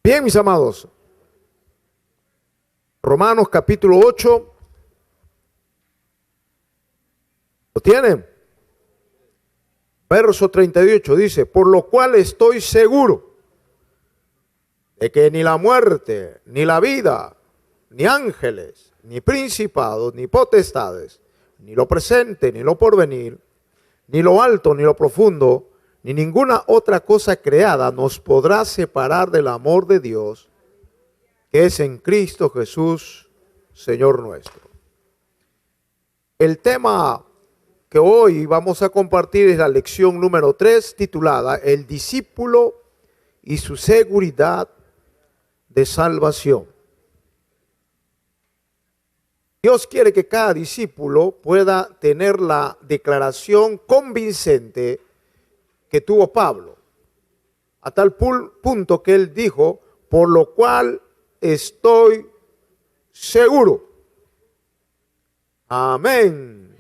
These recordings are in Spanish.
Bien, mis amados, Romanos capítulo 8, ¿lo tienen? Verso 38 dice, por lo cual estoy seguro de que ni la muerte, ni la vida, ni ángeles, ni principados, ni potestades, ni lo presente, ni lo porvenir, ni lo alto, ni lo profundo, ni ninguna otra cosa creada nos podrá separar del amor de Dios, que es en Cristo Jesús, Señor nuestro. El tema que hoy vamos a compartir es la lección número 3, titulada El discípulo y su seguridad de salvación. Dios quiere que cada discípulo pueda tener la declaración convincente que tuvo Pablo, a tal punto que él dijo, por lo cual estoy seguro. Amén.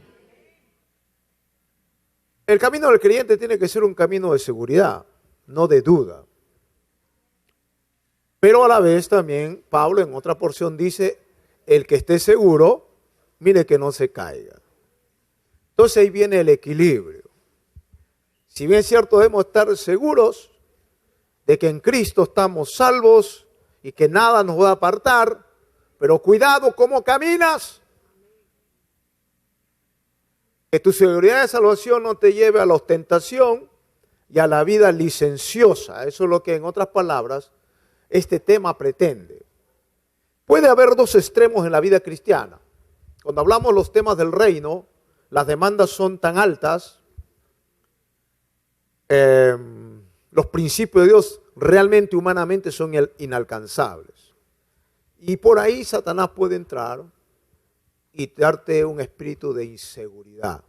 El camino del creyente tiene que ser un camino de seguridad, no de duda. Pero a la vez también Pablo en otra porción dice, el que esté seguro, mire que no se caiga. Entonces ahí viene el equilibrio. Si bien es cierto, debemos estar seguros de que en Cristo estamos salvos y que nada nos va a apartar, pero cuidado cómo caminas. Que tu seguridad de salvación no te lleve a la ostentación y a la vida licenciosa. Eso es lo que, en otras palabras, este tema pretende. Puede haber dos extremos en la vida cristiana. Cuando hablamos los temas del reino, las demandas son tan altas, los principios de Dios realmente humanamente son inalcanzables. Y por ahí Satanás puede entrar y darte un espíritu de inseguridad.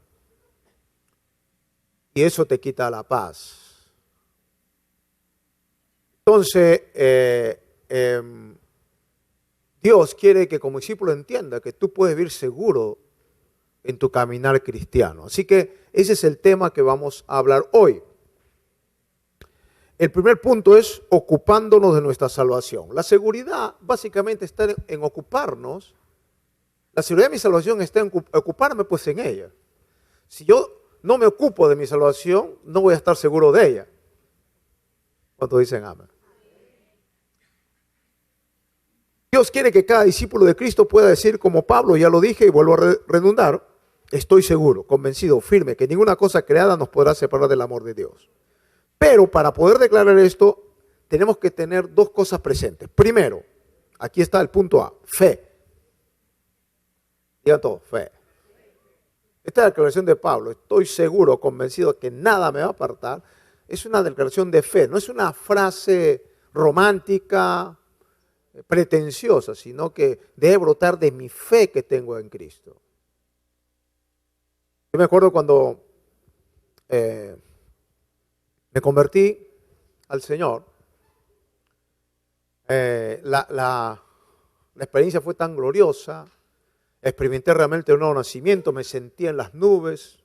Y eso te quita la paz. Entonces, Dios quiere que como discípulo entienda que tú puedes vivir seguro en tu caminar cristiano. Así que ese es el tema que vamos a hablar hoy. El primer punto es ocupándonos de nuestra salvación. La seguridad básicamente está en ocuparnos. La seguridad de mi salvación está en ocuparme pues en ella. Si yo no me ocupo de mi salvación, no voy a estar seguro de ella. ¿Cuántos dicen amén? Dios quiere que cada discípulo de Cristo pueda decir como Pablo, ya lo dije y vuelvo a redundar, estoy seguro, convencido, firme, que ninguna cosa creada nos podrá separar del amor de Dios. Pero para poder declarar esto, tenemos que tener dos cosas presentes. Primero, aquí está el punto A, fe. Digan todo, fe. Esta es la declaración de Pablo, estoy seguro, convencido que nada me va a apartar. Es una declaración de fe, no es una frase romántica, pretenciosa, sino que debe brotar de mi fe que tengo en Cristo. Yo me acuerdo cuando me convertí al Señor, la experiencia fue tan gloriosa, experimenté realmente un nuevo nacimiento, me sentía en las nubes,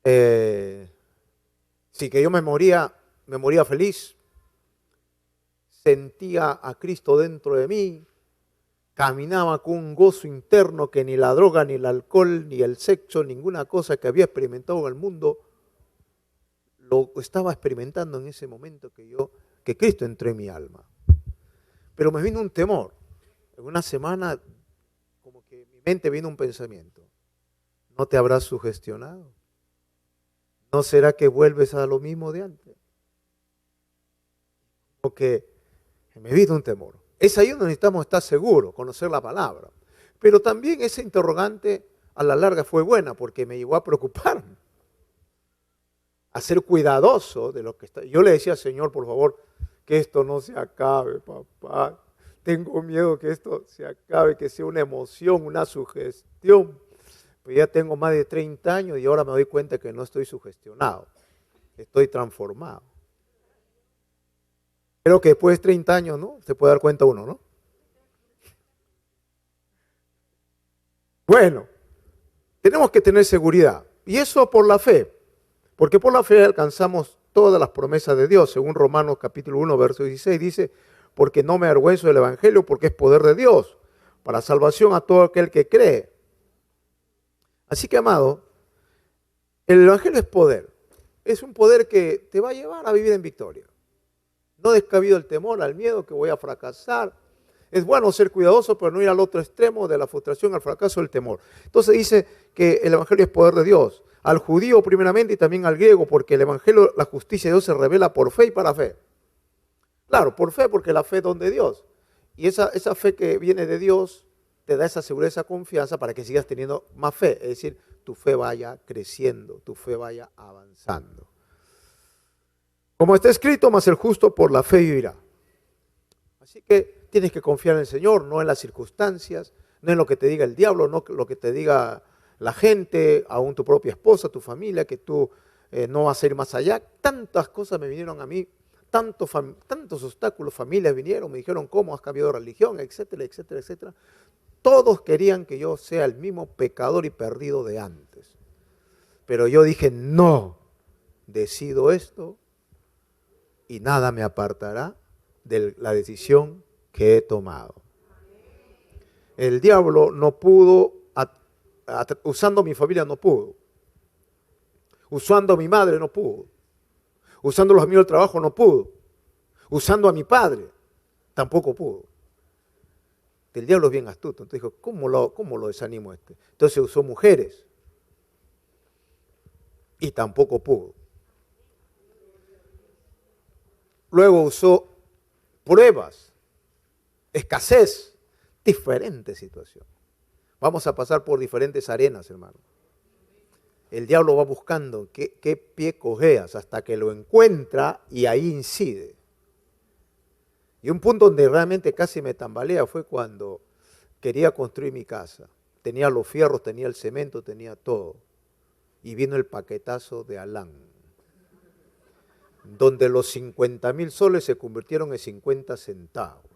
sí que yo me moría feliz, sentía a Cristo dentro de mí, caminaba con un gozo interno que ni la droga, ni el alcohol, ni el sexo, ninguna cosa que había experimentado en el mundo, lo estaba experimentando en ese momento que Cristo entró en mi alma. Pero me vino un temor. En una semana, como que en mi mente vino un pensamiento. ¿No te habrás sugestionado? ¿No será que vuelves a lo mismo de antes? Porque me vino un temor. Es ahí donde necesitamos estar seguros, conocer la palabra. Pero también ese interrogante a la larga fue buena porque me llevó a preocuparme, a ser cuidadoso de lo que está. Yo le decía, Señor, por favor, que esto no se acabe, papá. Tengo miedo que esto se acabe, que sea una emoción, una sugestión. Pues ya tengo más de 30 años y ahora me doy cuenta que no estoy sugestionado, estoy transformado. Creo que después de 30 años, ¿no? Se puede dar cuenta uno, ¿no? Bueno, tenemos que tener seguridad. Y eso por la fe. Porque por la fe alcanzamos todas las promesas de Dios. Según Romanos capítulo 1, verso 16, dice, porque no me avergüenzo del Evangelio, porque es poder de Dios, para salvación a todo aquel que cree. Así que, amado, el Evangelio es poder. Es un poder que te va a llevar a vivir en victoria. No descabido el temor, al miedo, que voy a fracasar. Es bueno ser cuidadoso, pero no ir al otro extremo de la frustración, al fracaso, el temor. Entonces dice que el Evangelio es poder de Dios. Al judío primeramente y también al griego, porque el Evangelio, la justicia de Dios se revela por fe y para fe. Claro, por fe, porque la fe es don de Dios. Y esa fe que viene de Dios te da esa seguridad, esa confianza para que sigas teniendo más fe. Es decir, tu fe vaya creciendo, tu fe vaya avanzando. Como está escrito, mas el justo por la fe vivirá. Así que tienes que confiar en el Señor, no en las circunstancias, no en lo que te diga el diablo, no lo que te diga la gente, aún tu propia esposa, tu familia, que tú no vas a ir más allá. Tantas cosas me vinieron a mí, tantos obstáculos, familias vinieron, me dijeron cómo has cambiado de religión, etcétera, etcétera, etcétera. Todos querían que yo sea el mismo pecador y perdido de antes. Pero yo dije, no, decido esto y nada me apartará de la decisión que he tomado. El diablo no pudo, usando mi familia no pudo, usando a mi madre no pudo, usando los amigos del trabajo no pudo, usando a mi padre tampoco pudo. El diablo es bien astuto, entonces dijo, ¿cómo lo desanimo a este? Entonces usó mujeres y tampoco pudo. Luego usó pruebas, escasez, diferente situación. Vamos a pasar por diferentes arenas, hermano. El diablo va buscando qué pie cojeas hasta que lo encuentra y ahí incide. Y un punto donde realmente casi me tambalea fue cuando quería construir mi casa. Tenía los fierros, tenía el cemento, tenía todo. Y vino el paquetazo de Alán, donde los 50,000 soles se convirtieron en 50 centavos.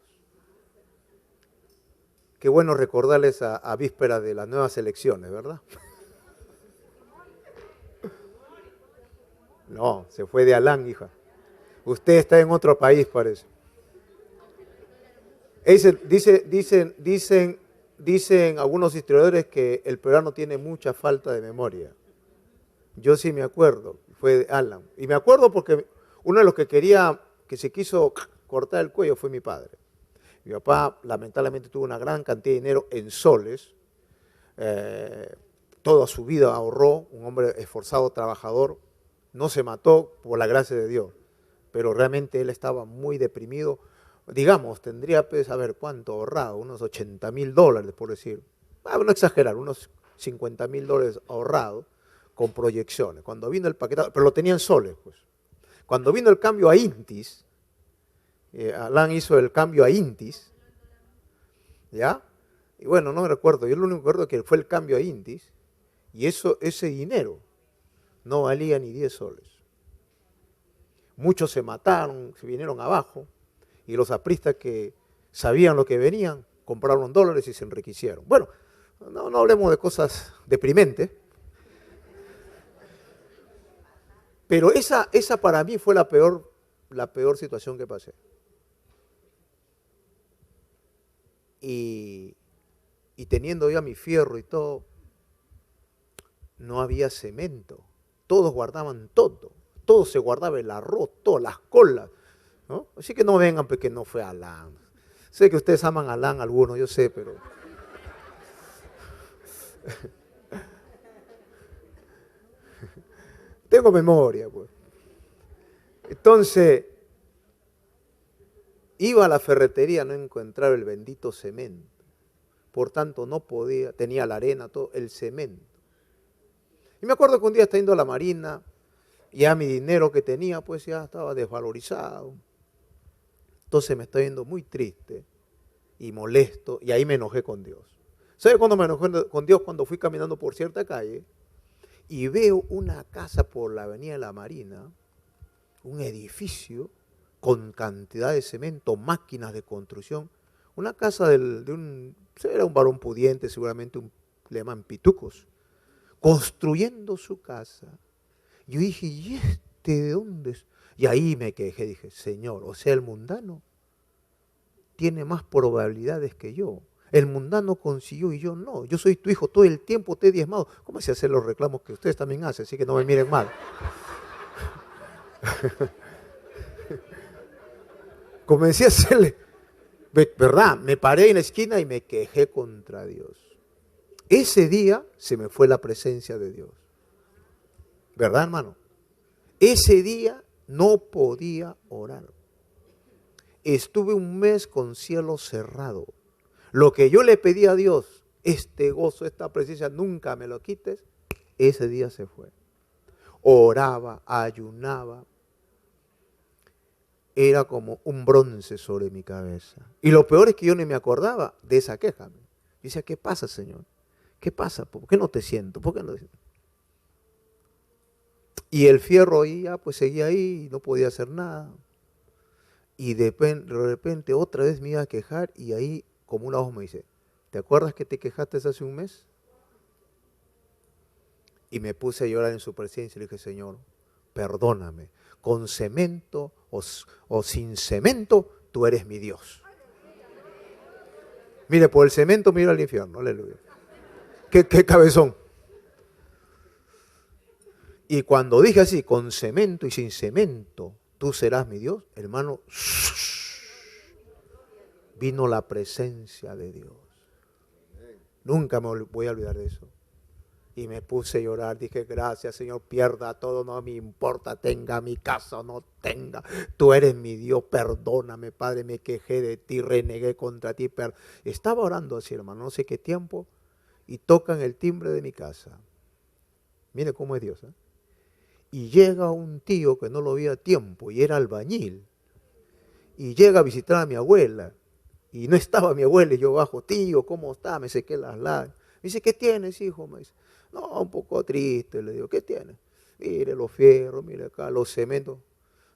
Qué bueno recordarles a víspera de las nuevas elecciones, ¿verdad? No, se fue de Alán, hija. Usted está en otro país, parece. Dicen algunos historiadores que el peruano tiene mucha falta de memoria. Yo sí me acuerdo, fue de Alan. Y me acuerdo porque uno de los que se quiso cortar el cuello fue mi padre. Mi papá lamentablemente tuvo una gran cantidad de dinero en soles. Toda su vida ahorró, un hombre esforzado, trabajador. No se mató por la gracia de Dios, pero realmente él estaba muy deprimido. Digamos, tendría, pues, a ver, ¿cuánto ahorrado? Unos $80,000, por decir. No exagerar, unos $50,000 ahorrados con proyecciones. Cuando vino el paquete, pero lo tenía en soles, pues. Cuando vino el cambio a Intis, Alan hizo el cambio a Intis, ¿ya? Y bueno, no me recuerdo, yo lo único que recuerdo es que fue el cambio a Intis, y ese dinero no valía ni 10 soles. Muchos se mataron, se vinieron abajo, y los apristas que sabían lo que venían, compraron dólares y se enriquecieron. Bueno, no hablemos de cosas deprimentes, pero esa para mí fue la peor situación que pasé. Y teniendo ya mi fierro y todo, no había cemento. Todos guardaban todo se guardaba, el arroz, todas las colas, ¿no? Así que no vengan porque no fue Alán. Sé que ustedes aman a Alán algunos, yo sé, pero... Tengo memoria, pues. Entonces, iba a la ferretería, no encontraba el bendito cemento. Por tanto, no podía, tenía la arena, todo, el cemento. Y me acuerdo que un día estaba yendo a la marina, ya mi dinero que tenía, pues ya estaba desvalorizado. Entonces me estaba yendo muy triste y molesto, y ahí me enojé con Dios. ¿Sabe cuándo me enojé con Dios? Cuando fui caminando por cierta calle y veo una casa por la avenida de la Marina, un edificio con cantidad de cemento, máquinas de construcción, una casa era un varón pudiente, seguramente le llaman pitucos, construyendo su casa. Yo dije, ¿y este de dónde es? Y ahí me quejé, dije, Señor, o sea, el mundano tiene más probabilidades que yo. El mundano consiguió y yo no. Yo soy tu hijo, todo el tiempo te he diezmado. ¿Cómo se hacen los reclamos que ustedes también hacen? Así que no me miren mal. Comencé a hacerle, ¿verdad? Me paré en la esquina y me quejé contra Dios. Ese día se me fue la presencia de Dios. ¿Verdad, hermano? Ese día no podía orar. Estuve un mes con cielo cerrado. Lo que yo le pedí a Dios, este gozo, esta presencia, nunca me lo quites, ese día se fue. Oraba, ayunaba. Era como un bronce sobre mi cabeza. Y lo peor es que yo ni me acordaba de esa queja. Yo decía, ¿qué pasa, Señor? ¿Qué pasa? ¿Por qué no te siento? ¿Por qué no te siento? Y el fierro ahí, pues seguía ahí y no podía hacer nada. Y de repente otra vez me iba a quejar y ahí como una voz me dice, ¿te acuerdas que te quejaste hace un mes? Y me puse a llorar en su presencia y le dije, Señor, perdóname, con cemento o sin cemento, tú eres mi Dios. Mire, por el cemento mira al infierno, aleluya. ¿Qué cabezón? Y cuando dije así, con cemento y sin cemento, tú serás mi Dios, hermano, vino la presencia de Dios. Nunca me voy a olvidar de eso. Y me puse a llorar, dije, gracias Señor, pierda todo, no me importa, tenga mi casa o no tenga. Tú eres mi Dios, perdóname, Padre, me quejé de ti, renegué contra ti. Estaba orando así, hermano, no sé qué tiempo, y tocan el timbre de mi casa. Mire cómo es Dios, ¿eh? Y llega un tío que no lo veía a tiempo, y era albañil. Y llega a visitar a mi abuela, y no estaba mi abuela, y yo bajo, tío, ¿cómo está? Me sequé las lágrimas. Me dice, ¿qué tienes, hijo? Me dice, no, un poco triste. Le digo, ¿qué tienes? Mire los fierros, mire acá, los cementos.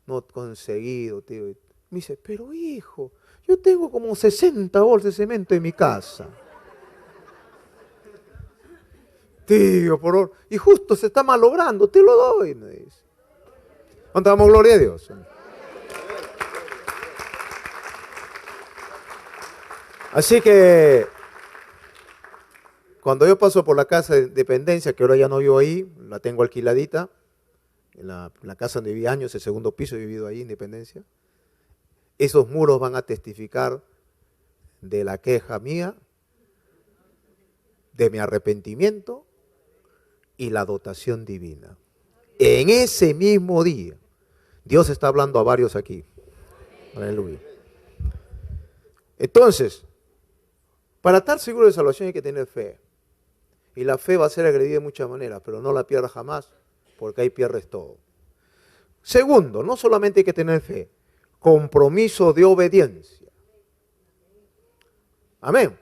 No he conseguido, tío. Me dice, pero hijo, yo tengo como 60 bolsas de cemento en mi casa. Tío, por favor. Y justo se está malogrando, te lo doy, me dice. ¿Cuánto damos gloria a Dios? Así que cuando yo paso por la casa de dependencia, que ahora ya no vivo ahí, la tengo alquiladita, en la casa donde viví años, el segundo piso, he vivido ahí, Independencia, esos muros van a testificar de la queja mía, de mi arrepentimiento y la dotación divina. En ese mismo día, Dios está hablando a varios aquí. Aleluya. Entonces, para estar seguro de salvación hay que tener fe. Y la fe va a ser agredida de muchas maneras, pero no la pierdas jamás, porque ahí pierdes todo. Segundo, no solamente hay que tener fe, compromiso de obediencia. Amén.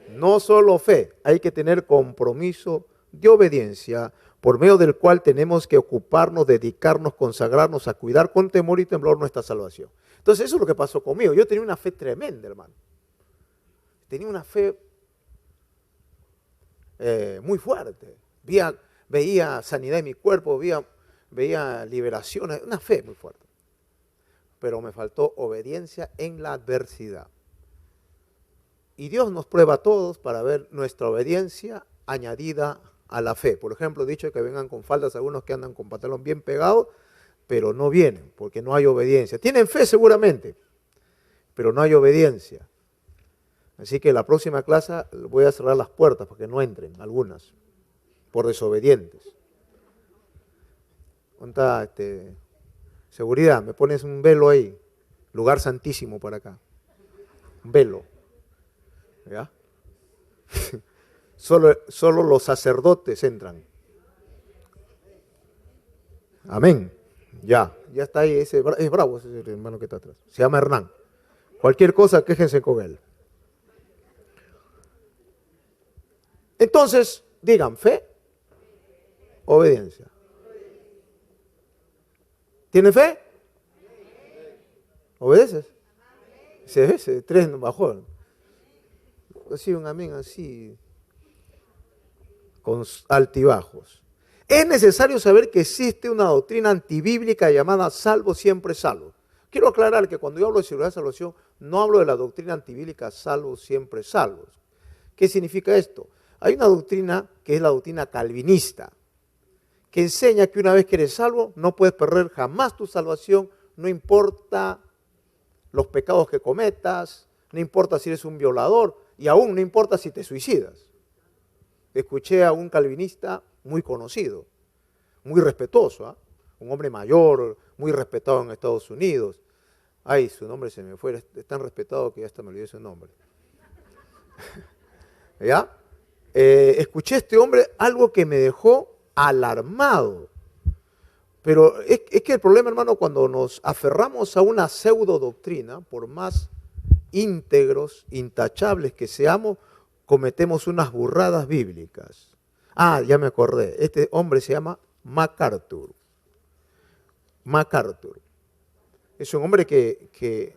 No solo fe, hay que tener compromiso de obediencia, por medio del cual tenemos que ocuparnos, dedicarnos, consagrarnos a cuidar con temor y temblor nuestra salvación. Entonces eso es lo que pasó conmigo. Yo tenía una fe tremenda, hermano. Tenía una fe muy fuerte. Veía sanidad en mi cuerpo, veía liberaciones, una fe muy fuerte. Pero me faltó obediencia en la adversidad. Y Dios nos prueba a todos para ver nuestra obediencia añadida a la fe. Por ejemplo, he dicho que vengan con faldas algunos que andan con pantalón bien pegado, pero no vienen porque no hay obediencia. Tienen fe seguramente, pero no hay obediencia. Así que la próxima clase voy a cerrar las puertas para que no entren algunas, por desobedientes. ¿Dónde está seguridad? Me pones un velo ahí, lugar santísimo para acá. Un velo. ¿Ya? Solo los sacerdotes entran. Amén. Ya está ahí, es bravo ese hermano que está atrás. Se llama Hernán. Cualquier cosa, quéjense con él. Entonces, digan, fe, obediencia. ¿Tienen fe? ¿Obedeces? Ese tres bajó. Así un amén así, con altibajos. Es necesario saber que existe una doctrina antibíblica llamada salvo siempre salvo. Quiero aclarar que cuando yo hablo de seguridad de salvación, no hablo de la doctrina antibíblica salvo siempre salvos. ¿Qué significa esto? Hay una doctrina que es la doctrina calvinista, que enseña que una vez que eres salvo, no puedes perder jamás tu salvación, no importa los pecados que cometas, no importa si eres un violador y aún no importa si te suicidas. Escuché a un calvinista muy conocido, muy respetuoso, ¿eh? Un hombre mayor, muy respetado en Estados Unidos. Ay, su nombre se me fue, es tan respetado que ya hasta me olvidé su nombre. ¿Ya? Escuché a este hombre algo que me dejó alarmado. Pero es que el problema, hermano, cuando nos aferramos a una pseudo doctrina, por más íntegros, intachables que seamos, cometemos unas burradas bíblicas. Ah, ya me acordé. Este hombre se llama MacArthur. MacArthur. Es un hombre que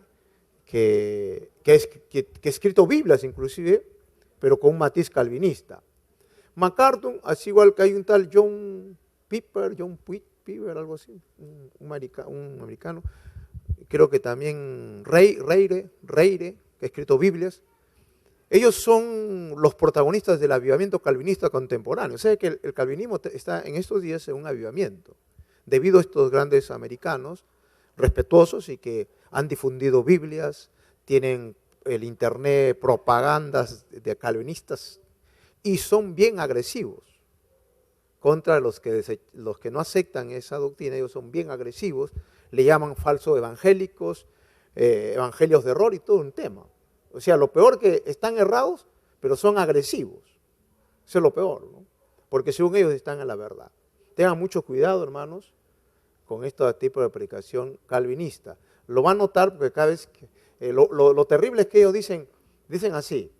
ha escrito Biblias inclusive, pero con un matiz calvinista. MacArthur, así igual que hay un tal John Piper, algo así, un americano, creo que también Reire, que ha escrito Biblias. Ellos son los protagonistas del avivamiento calvinista contemporáneo. O sea que el calvinismo está en estos días en un avivamiento, debido a estos grandes americanos respetuosos y que han difundido Biblias, tienen el internet, propagandas de calvinistas y son bien agresivos contra los que no aceptan esa doctrina. Ellos son bien agresivos, le llaman falsos evangélicos, evangelios de error y todo un tema. O sea, lo peor que están errados, pero son agresivos. Eso es lo peor, ¿no? Porque según ellos están en la verdad. Tengan mucho cuidado, hermanos, con este tipo de predicación calvinista. Lo van a notar porque cada vez que... lo terrible es que ellos dicen así,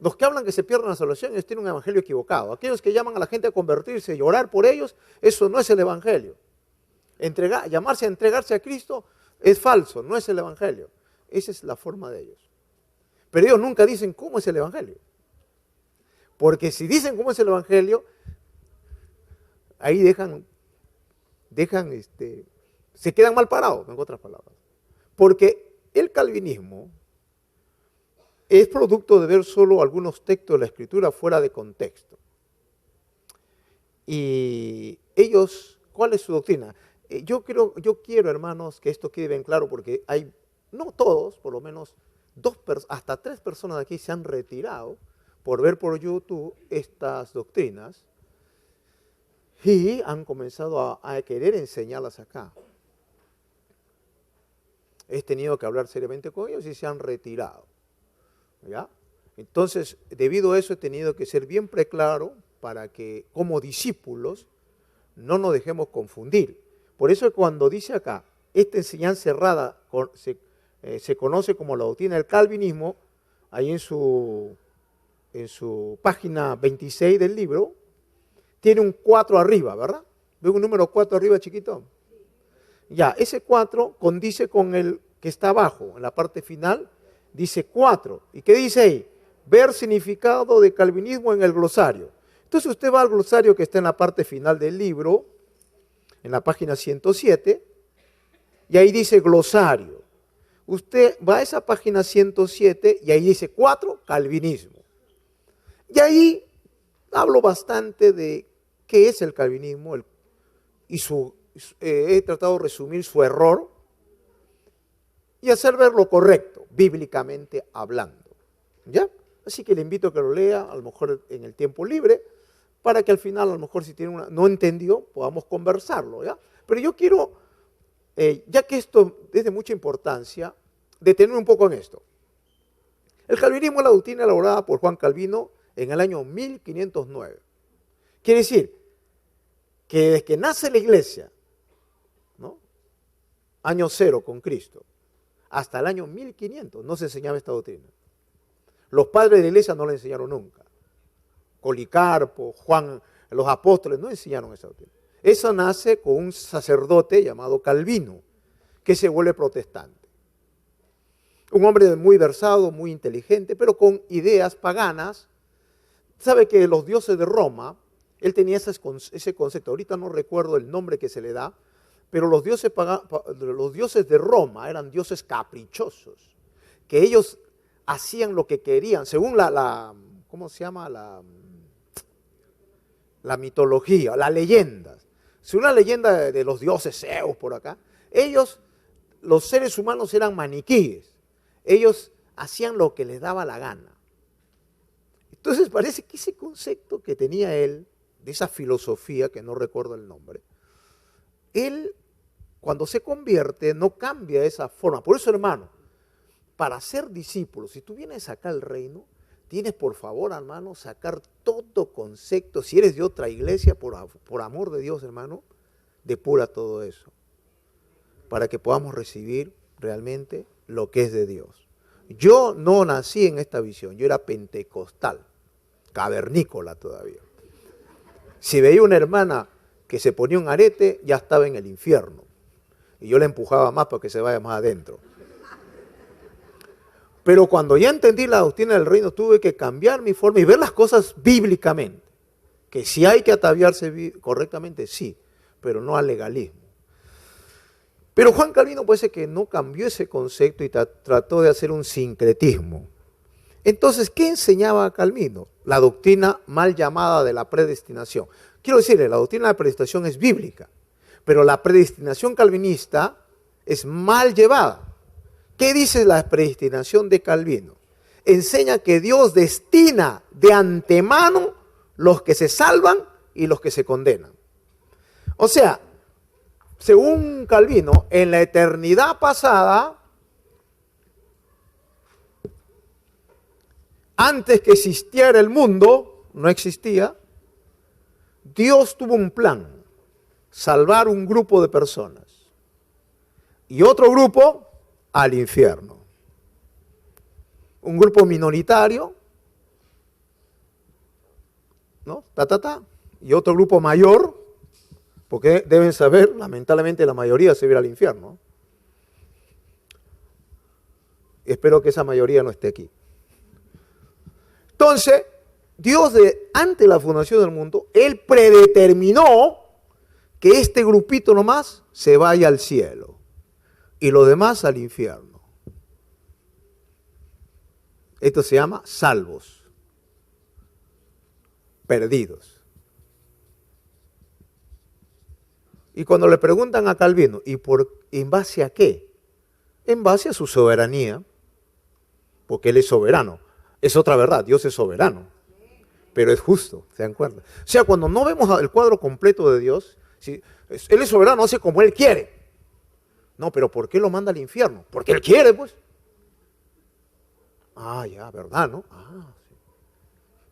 los que hablan que se pierden la salvación, ellos tienen un evangelio equivocado. Aquellos que llaman a la gente a convertirse y orar por ellos, eso no es el evangelio. Llamarse a entregarse a Cristo es falso, no es el evangelio. Esa es la forma de ellos. Pero ellos nunca dicen cómo es el evangelio. Porque si dicen cómo es el evangelio, ahí se quedan mal parados, en otras palabras. Porque el calvinismo es producto de ver solo algunos textos de la Escritura fuera de contexto. Y ellos, ¿cuál es su doctrina? Yo quiero, hermanos, que esto quede bien claro porque hay, no todos, por lo menos hasta 3 personas de aquí se han retirado por ver por YouTube estas doctrinas y han comenzado a querer enseñarlas acá. He tenido que hablar seriamente con ellos y se han retirado. ¿Ya? Entonces, debido a eso he tenido que ser bien preclaro para que como discípulos no nos dejemos confundir. Por eso cuando dice acá, esta enseñanza errada se conoce como la doctrina del calvinismo, ahí en su página 26 del libro, tiene un 4 arriba, ¿verdad? ¿Ve un número 4 arriba chiquito? Ya, ese 4 condice con el que está abajo, en la parte final, dice 4. ¿Y qué dice ahí? Ver significado de calvinismo en el glosario. Entonces usted va al glosario que está en la parte final del libro, en la página 107, y ahí dice glosario. Usted va a esa página 107 y ahí dice 4, calvinismo. Y ahí hablo bastante de qué es el calvinismo he tratado de resumir su error y hacer ver lo correcto, bíblicamente hablando. ¿Ya? Así que le invito a que lo lea, a lo mejor en el tiempo libre, para que al final, a lo mejor si tiene no entendió, podamos conversarlo. ¿Ya? Pero yo quiero, ya que esto es de mucha importancia, detener un poco en esto. El calvinismo es la doctrina elaborada por Juan Calvino en el año 1509. Quiere decir que desde que nace la iglesia, ¿no? Año 0 con Cristo, hasta el año 1500 no se enseñaba esta doctrina. Los padres de la iglesia no la enseñaron nunca. Policarpo, Juan, los apóstoles no enseñaron esta doctrina. Eso nace con un sacerdote llamado Calvino, que se vuelve protestante. Un hombre muy versado, muy inteligente, pero con ideas paganas. Sabe que los dioses de Roma él tenía ese concepto. Ahorita no recuerdo el nombre que se le da, pero los dioses de Roma eran dioses caprichosos, que ellos hacían lo que querían, según ¿cómo se llama? La mitología, las leyendas. Según la leyenda de los dioses Zeus por acá, ellos, los seres humanos eran maniquíes. Ellos hacían lo que les daba la gana. Entonces parece que ese concepto que tenía él, de esa filosofía, que no recuerdo el nombre, él cuando se convierte no cambia esa forma. Por eso, hermano, para ser discípulo, si tú vienes acá al reino, tienes por favor, hermano, sacar todo concepto. Si eres de otra iglesia, por amor de Dios, hermano, depura todo eso, para que podamos recibir realmente lo que es de Dios. Yo no nací en esta visión, yo era pentecostal, cavernícola todavía. Si veía una hermana que se ponía un arete, ya estaba en el infierno. Y yo la empujaba más para que se vaya más adentro. Pero cuando ya entendí la doctrina del reino, tuve que cambiar mi forma y ver las cosas bíblicamente. Que si hay que ataviarse correctamente, sí, pero no al legalismo. Pero Juan Calvino parece que no cambió ese concepto y trató de hacer un sincretismo. Entonces, ¿qué enseñaba Calvino? La doctrina mal llamada de la predestinación. Quiero decirle, la doctrina de la predestinación es bíblica, pero la predestinación calvinista es mal llevada. ¿Qué dice la predestinación de Calvino? Enseña que Dios destina de antemano los que se salvan y los que se condenan. O sea, según Calvino, en la eternidad pasada, antes que existiera el mundo, no existía, Dios tuvo un plan, salvar un grupo de personas y otro grupo al infierno. Un grupo minoritario, ¿no? Y otro grupo mayor, porque deben saber, lamentablemente la mayoría se va a ir al infierno. Espero que esa mayoría no esté aquí. Entonces, Dios ante la fundación del mundo, Él predeterminó que este grupito nomás se vaya al cielo y los demás al infierno. Esto se llama salvos, perdidos. Y cuando le preguntan a Calvino, ¿en base a qué? En base a su soberanía, porque Él es soberano. Es otra verdad, Dios es soberano, pero es justo, ¿se dan cuenta? O sea, cuando no vemos el cuadro completo de Dios, ¿sí? Él es soberano, hace como Él quiere. No, pero ¿por qué lo manda al infierno? Porque Él quiere, pues. Ah, ya, ¿verdad, no? Ah, sí.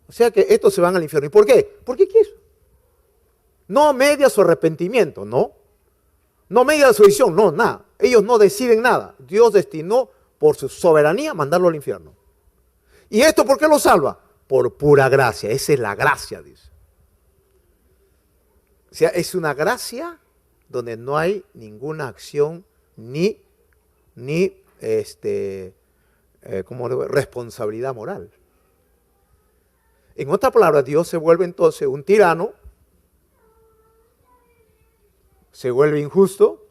O sea que estos se van al infierno. ¿Y por qué? Porque quiso. No media su arrepentimiento, no. No media su decisión, no, nada. Ellos no deciden nada. Dios destinó por su soberanía mandarlo al infierno. ¿Y esto por qué lo salva? Por pura gracia. Esa es la gracia, dice. O sea, es una gracia donde no hay ninguna acción ni responsabilidad moral. En otras palabras, Dios se vuelve entonces un tirano, se vuelve injusto,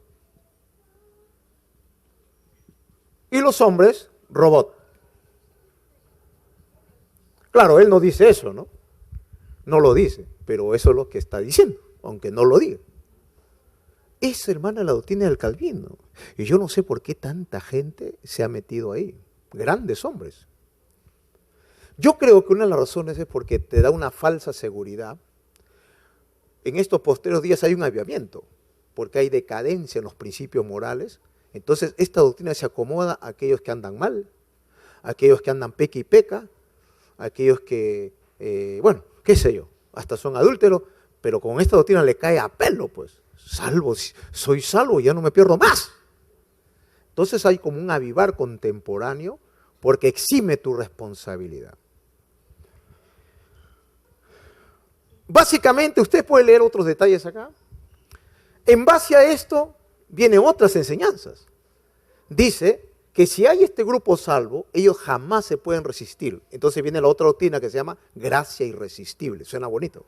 y los hombres, robot. Claro, Él no dice eso, ¿no? No lo dice, pero eso es lo que está diciendo, aunque no lo diga. Esa, hermana, es la doctrina del Calvino. Y yo no sé por qué tanta gente se ha metido ahí. Grandes hombres. Yo creo que una de las razones es porque te da una falsa seguridad. En estos posteriores días hay un avivamiento, porque hay decadencia en los principios morales. Entonces, esta doctrina se acomoda a aquellos que andan mal, a aquellos que andan peca y peca, a aquellos que, bueno, qué sé yo, hasta son adúlteros, pero con esta doctrina le cae a pelo, pues. Salvo, soy salvo, ya no me pierdo más. Entonces hay como un avivar contemporáneo porque exime tu responsabilidad. Básicamente, usted puede leer otros detalles acá. En base a esto, vienen otras enseñanzas. Dice que si hay este grupo salvo, ellos jamás se pueden resistir. Entonces viene la otra doctrina que se llama gracia irresistible. Suena bonito.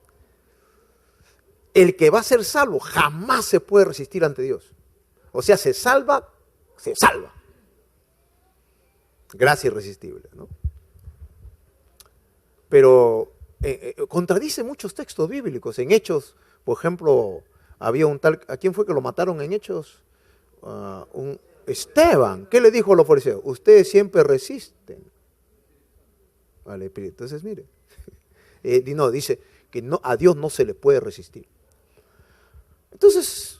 el que va a ser salvo jamás se puede resistir ante Dios. O sea, se salva. Gracia irresistible, ¿no? Pero contradice muchos textos bíblicos. En Hechos, por ejemplo, había un tal, ¿a quién fue que lo mataron en Hechos? Un Esteban. ¿Qué le dijo a los fariseos? Ustedes siempre resisten al Espíritu. Entonces, mire, no, dice que no, a Dios no se le puede resistir. Entonces,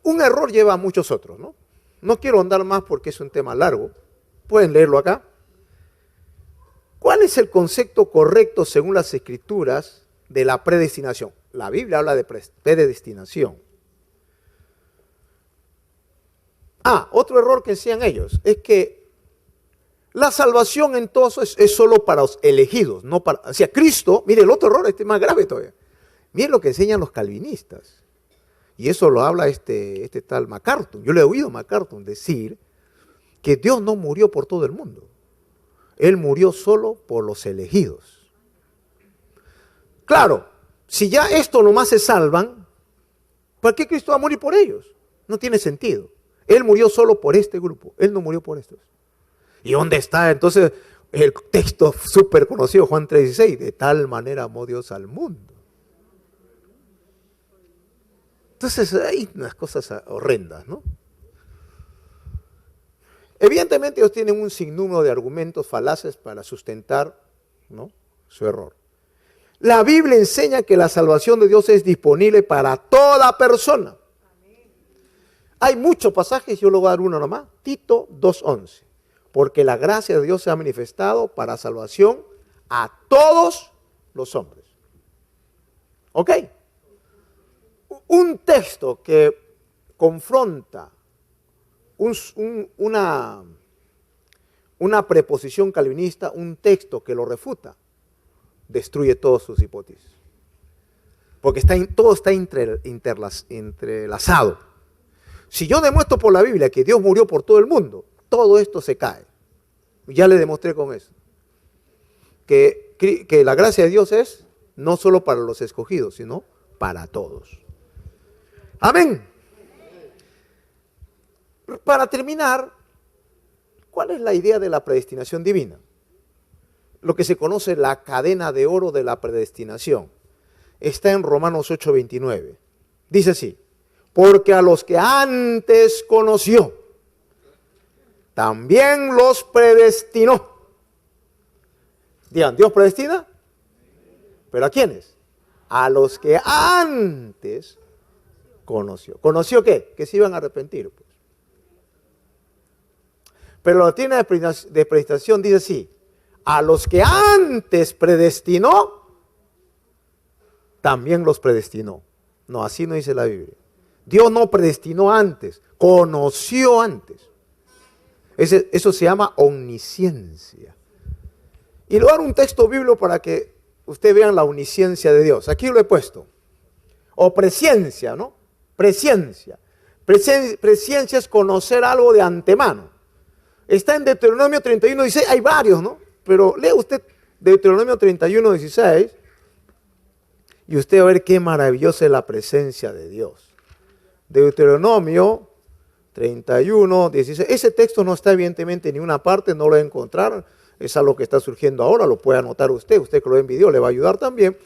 un error lleva a muchos otros, ¿no? No quiero andar más porque es un tema largo. Pueden leerlo acá. ¿Cuál es el concepto correcto según las Escrituras de la predestinación? La Biblia habla de predestinación. Otro error que enseñan ellos es que la salvación entonces es solo para los elegidos, no para... O sea, Cristo, mire, el otro error este es más grave todavía. Miren lo que enseñan los calvinistas. Y eso lo habla este tal MacArthur. Yo le he oído a MacArthur decir que Dios no murió por todo el mundo. Él murió solo por los elegidos. Claro, si ya esto nomás se salvan, ¿para qué Cristo va a morir por ellos? No tiene sentido. Él murió solo por este grupo. Él no murió por estos. ¿Y dónde está entonces el texto súper conocido, Juan 3:16? De tal manera amó Dios al mundo. Entonces hay unas cosas horrendas, ¿no? Evidentemente ellos tienen un sinnúmero de argumentos falaces para sustentar, ¿no?, su error. La Biblia enseña que la salvación de Dios es disponible para toda persona. Hay muchos pasajes, yo le voy a dar uno nomás. Tito 2:11. Porque la gracia de Dios se ha manifestado para salvación a todos los hombres. ¿Ok? Un texto que confronta una preposición calvinista, un texto que lo refuta, destruye todas sus hipótesis. Porque todo está entrelazado. Si yo demuestro por la Biblia que Dios murió por todo el mundo, todo esto se cae. Ya le demostré con eso. Que la gracia de Dios es no solo para los escogidos, sino para todos. Amén. Para terminar, ¿cuál es la idea de la predestinación divina? Lo que se conoce la cadena de oro de la predestinación. Está en Romanos 8:29. Dice así: porque a los que antes conoció, también los predestinó. Digan, ¿Dios predestina? ¿Pero a quiénes? A los que antes conoció. ¿Conoció qué? Que se iban a arrepentir, pues. Pero la doctrina de predestinación dice así: a los que antes predestinó, también los predestinó. No, así no dice la Biblia. Dios no predestinó antes, conoció antes. Eso se llama omnisciencia. Y le voy a dar un texto bíblico para que ustedes vean la omnisciencia de Dios. Aquí lo he puesto. O presciencia, ¿no? Presciencia. Presciencia es conocer algo de antemano. Está en Deuteronomio 31:16. Hay varios, ¿no? Pero lea usted Deuteronomio 31:16 y usted va a ver qué maravillosa es la presencia de Dios. Deuteronomio 31:16. Ese texto no está evidentemente en ninguna parte, no lo va a encontrar. Es algo que está surgiendo ahora, lo puede anotar usted. Usted que lo ve en video le va a ayudar también.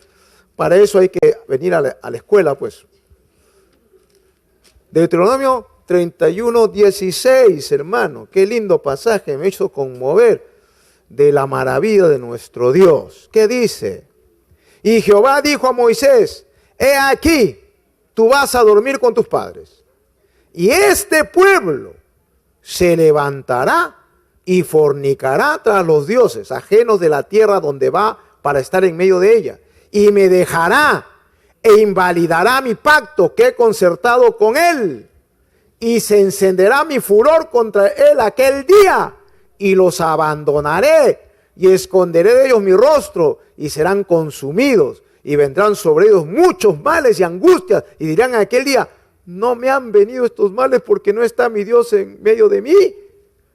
Para eso hay que venir a la escuela, pues. Deuteronomio 31:16, hermano. Qué lindo pasaje, me hizo conmover de la maravilla de nuestro Dios. ¿Qué dice? Y Jehová dijo a Moisés: he aquí, tú vas a dormir con tus padres, y este pueblo se levantará y fornicará tras los dioses ajenos de la tierra donde va para estar en medio de ella, y me dejará e invalidará mi pacto que he concertado con él, y se encenderá mi furor contra él aquel día, y los abandonaré, y esconderé de ellos mi rostro, y serán consumidos, y vendrán sobre ellos muchos males y angustias, y dirán en aquel día: no me han venido estos males porque no está mi Dios en medio de mí.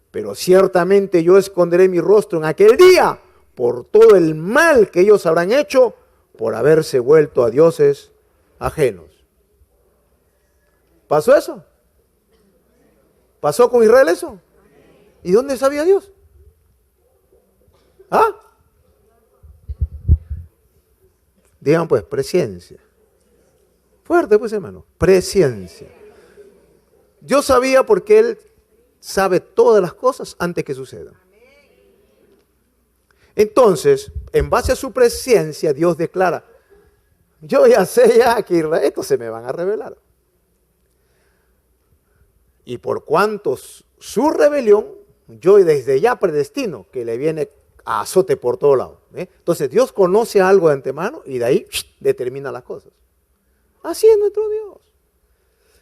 Pero ciertamente yo esconderé mi rostro en aquel día por todo el mal que ellos habrán hecho por haberse vuelto a dioses ajenos. ¿Pasó eso? ¿Pasó con Israel eso? ¿Y dónde sabía Dios? ¿Ah? Digan pues, presciencia. Fuerte pues, hermano, presciencia. Dios sabía porque Él sabe todas las cosas antes que sucedan. Entonces, en base a su presciencia, Dios declara, yo ya sé ya que Israel, estos se me van a revelar. Y por cuanto su rebelión, yo desde ya predestino que le viene a azote por todos lados. Entonces Dios conoce algo de antemano y de ahí determina las cosas. Así es nuestro Dios.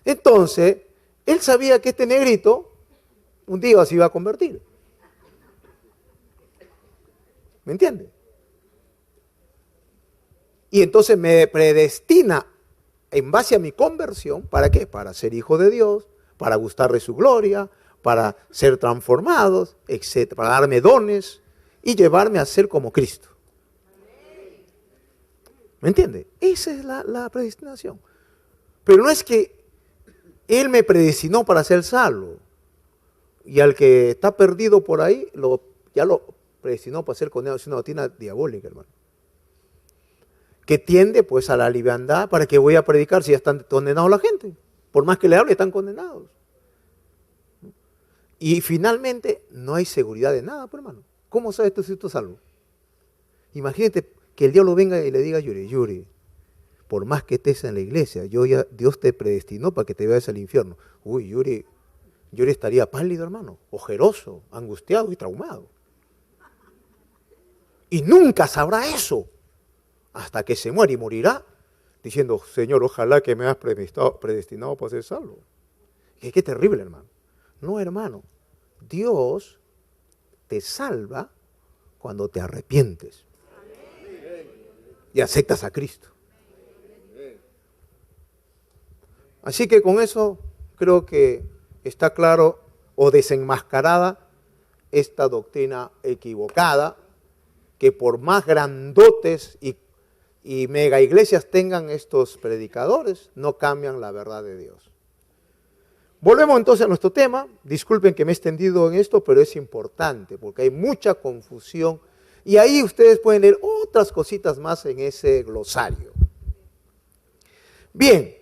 Entonces, Él sabía que este negrito un día se iba a convertir. ¿Me entiende? Y entonces me predestina en base a mi conversión, ¿para qué? Para ser hijo de Dios, para gustarle su gloria, para ser transformados, etc., para darme dones y llevarme a ser como Cristo. ¿Me entiende? Esa es la predestinación. Pero no es que Él me predestinó para ser salvo y al que está perdido por ahí, ya lo predestinó para ser condenado. Es una doctrina diabólica, hermano. Que tiende pues a la liviandad. ¿Para qué voy a predicar si ya están condenados la gente? Por más que le hable, están condenados. Y finalmente no hay seguridad de nada, pues, hermano. ¿Cómo sabes tú si tú estás salvo? Imagínate que el diablo venga y le diga, Yuri, por más que estés en la iglesia, Dios te predestinó para que te vayas al infierno. Uy, Yuri estaría pálido, hermano, ojeroso, angustiado y traumado. Y nunca sabrá eso hasta que se muere y morirá diciendo, Señor, ojalá que me hayas predestinado para ser salvo. Y qué terrible, hermano. No, hermano, Dios te salva cuando te arrepientes y aceptas a Cristo. Así que con eso creo que está claro o desenmascarada esta doctrina equivocada, que por más grandotes y mega iglesias tengan estos predicadores, no cambian la verdad de Dios. Volvemos entonces a nuestro tema. Disculpen que me he extendido en esto, pero es importante porque hay mucha confusión y ahí ustedes pueden leer otras cositas más en ese glosario. Bien,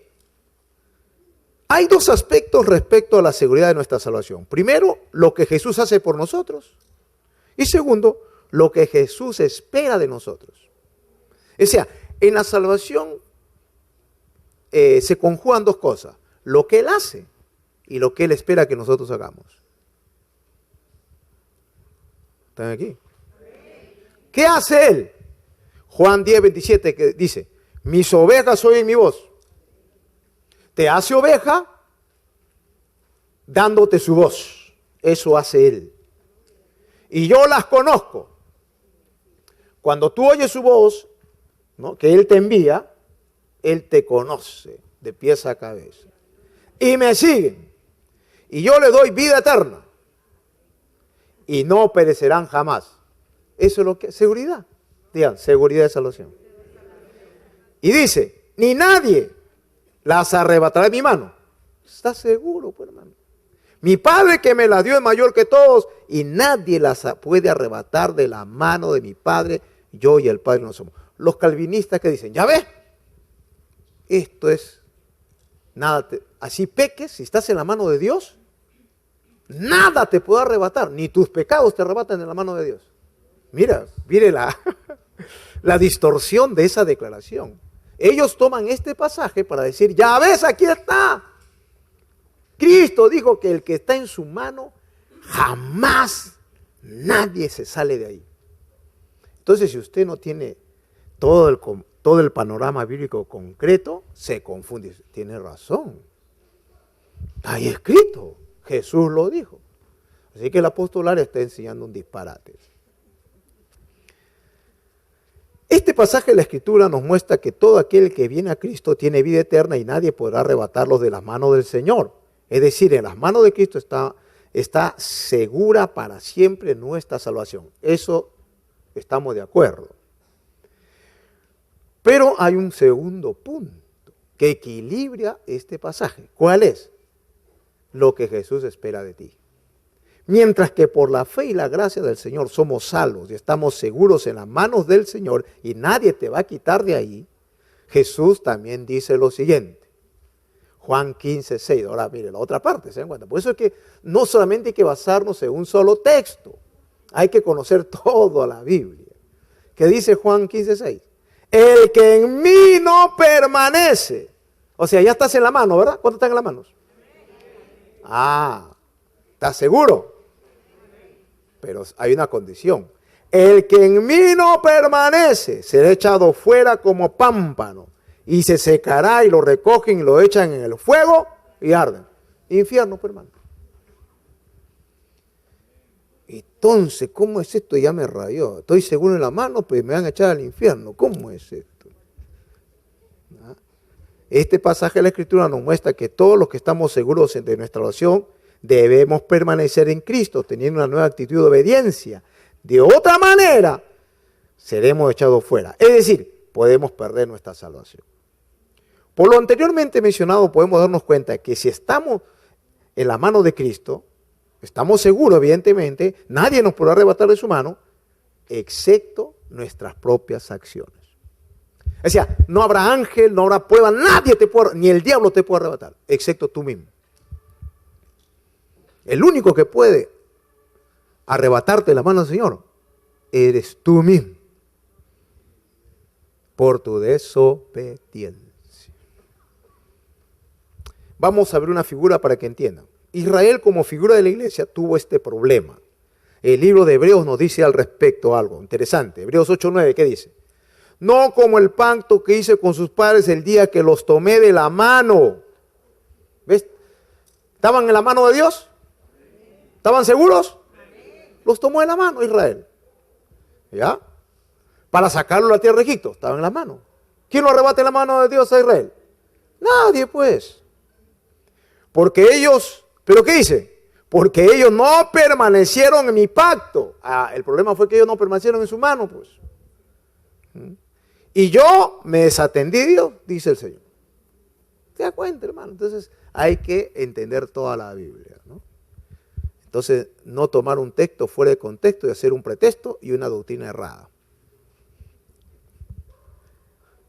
hay dos aspectos respecto a la seguridad de nuestra salvación. Primero, lo que Jesús hace por nosotros y segundo, lo que Jesús espera de nosotros. O sea, en la salvación se conjugan dos cosas, lo que Él hace y lo que Él espera que nosotros hagamos. ¿Están aquí? ¿Qué hace Él? Juan 10:27 que dice, mis ovejas oyen mi voz. Te hace oveja dándote su voz. Eso hace Él. Y yo las conozco. Cuando tú oyes su voz, ¿no?, que Él te envía, Él te conoce de pies a cabeza. Y me siguen. Y yo le doy vida eterna. Y no perecerán jamás. Eso es lo que es seguridad. Digan, seguridad de salvación. Y dice, ni nadie las arrebatará de mi mano. ¿Estás seguro, pues, hermano? Mi Padre que me las dio es mayor que todos y nadie las puede arrebatar de la mano de mi Padre. Yo y el Padre no somos. Los calvinistas que dicen, ya ves, esto es nada, así peques, si estás en la mano de Dios, nada te puede arrebatar, ni tus pecados te arrebatan de la mano de Dios. Mire la distorsión de esa declaración. Ellos toman este pasaje para decir, ya ves, aquí está. Cristo dijo que el que está en su mano, jamás nadie se sale de ahí. Entonces, si usted no tiene todo el panorama bíblico concreto, se confunde. Tiene razón. Ahí escrito. Jesús lo dijo. Así que el apóstol Ares está enseñando un disparate. Este pasaje de la Escritura nos muestra que todo aquel que viene a Cristo tiene vida eterna y nadie podrá arrebatarlos de las manos del Señor. Es decir, en las manos de Cristo está segura para siempre nuestra salvación. Eso estamos de acuerdo. Pero hay un segundo punto. que equilibra este pasaje. ¿Cuál es? Lo que Jesús espera de ti. Mientras que por la fe y la gracia del Señor somos salvos y estamos seguros en las manos del Señor y nadie te va a quitar de ahí, Jesús también dice lo siguiente. Juan 15, 6. Ahora mire la otra parte, ¿se dan cuenta? Por eso es que no solamente hay que basarnos en un solo texto, hay que conocer toda la Biblia. ¿Qué dice Juan 15, 6? El que en mí no permanece. O sea, ya estás en la mano, ¿verdad? ¿Cuántos están en las manos? ¿Estás seguro? Pero hay una condición. El que en mí no permanece será echado fuera como pámpano y se secará y lo recogen y lo echan en el fuego y arden. Infierno, pues, hermano. Entonces, ¿cómo es esto? Ya me rayó. Estoy seguro en la mano, pues me van a echar al infierno. ¿Cómo es esto? Este pasaje de la Escritura nos muestra que todos los que estamos seguros de nuestra oración debemos permanecer en Cristo, teniendo una nueva actitud de obediencia. De otra manera, seremos echados fuera. Es decir, podemos perder nuestra salvación. Por lo anteriormente mencionado, podemos darnos cuenta que si estamos en la mano de Cristo, estamos seguros, evidentemente, nadie nos podrá arrebatar de su mano, excepto nuestras propias acciones. O sea, no habrá ángel, no habrá prueba, nadie te puede, ni el diablo te puede arrebatar, excepto tú mismo. El único que puede arrebatarte de la mano del Señor, eres tú mismo, por tu desobediencia. Vamos a ver una figura para que entiendan. Israel, como figura de la iglesia, tuvo este problema. El libro de Hebreos nos dice al respecto algo interesante. Hebreos 8:9, ¿qué dice? No como el pacto que hice con sus padres el día que los tomé de la mano. ¿Ves? ¿Estaban en la mano de Dios? ¿Estaban seguros? Los tomó de la mano Israel. ¿Ya? Para sacarlo de la tierra de Egipto. Estaban en la mano. ¿Quién lo arrebata en la mano de Dios a Israel? Nadie, pues. Porque ellos, ¿pero qué dice? Porque ellos no permanecieron en mi pacto. El problema fue que ellos no permanecieron en su mano, pues. Y yo me desatendí de Dios, dice el Señor. ¿Te das cuenta, hermano? Entonces hay que entender toda la Biblia, ¿no? Entonces, no tomar un texto fuera de contexto y hacer un pretexto y una doctrina errada.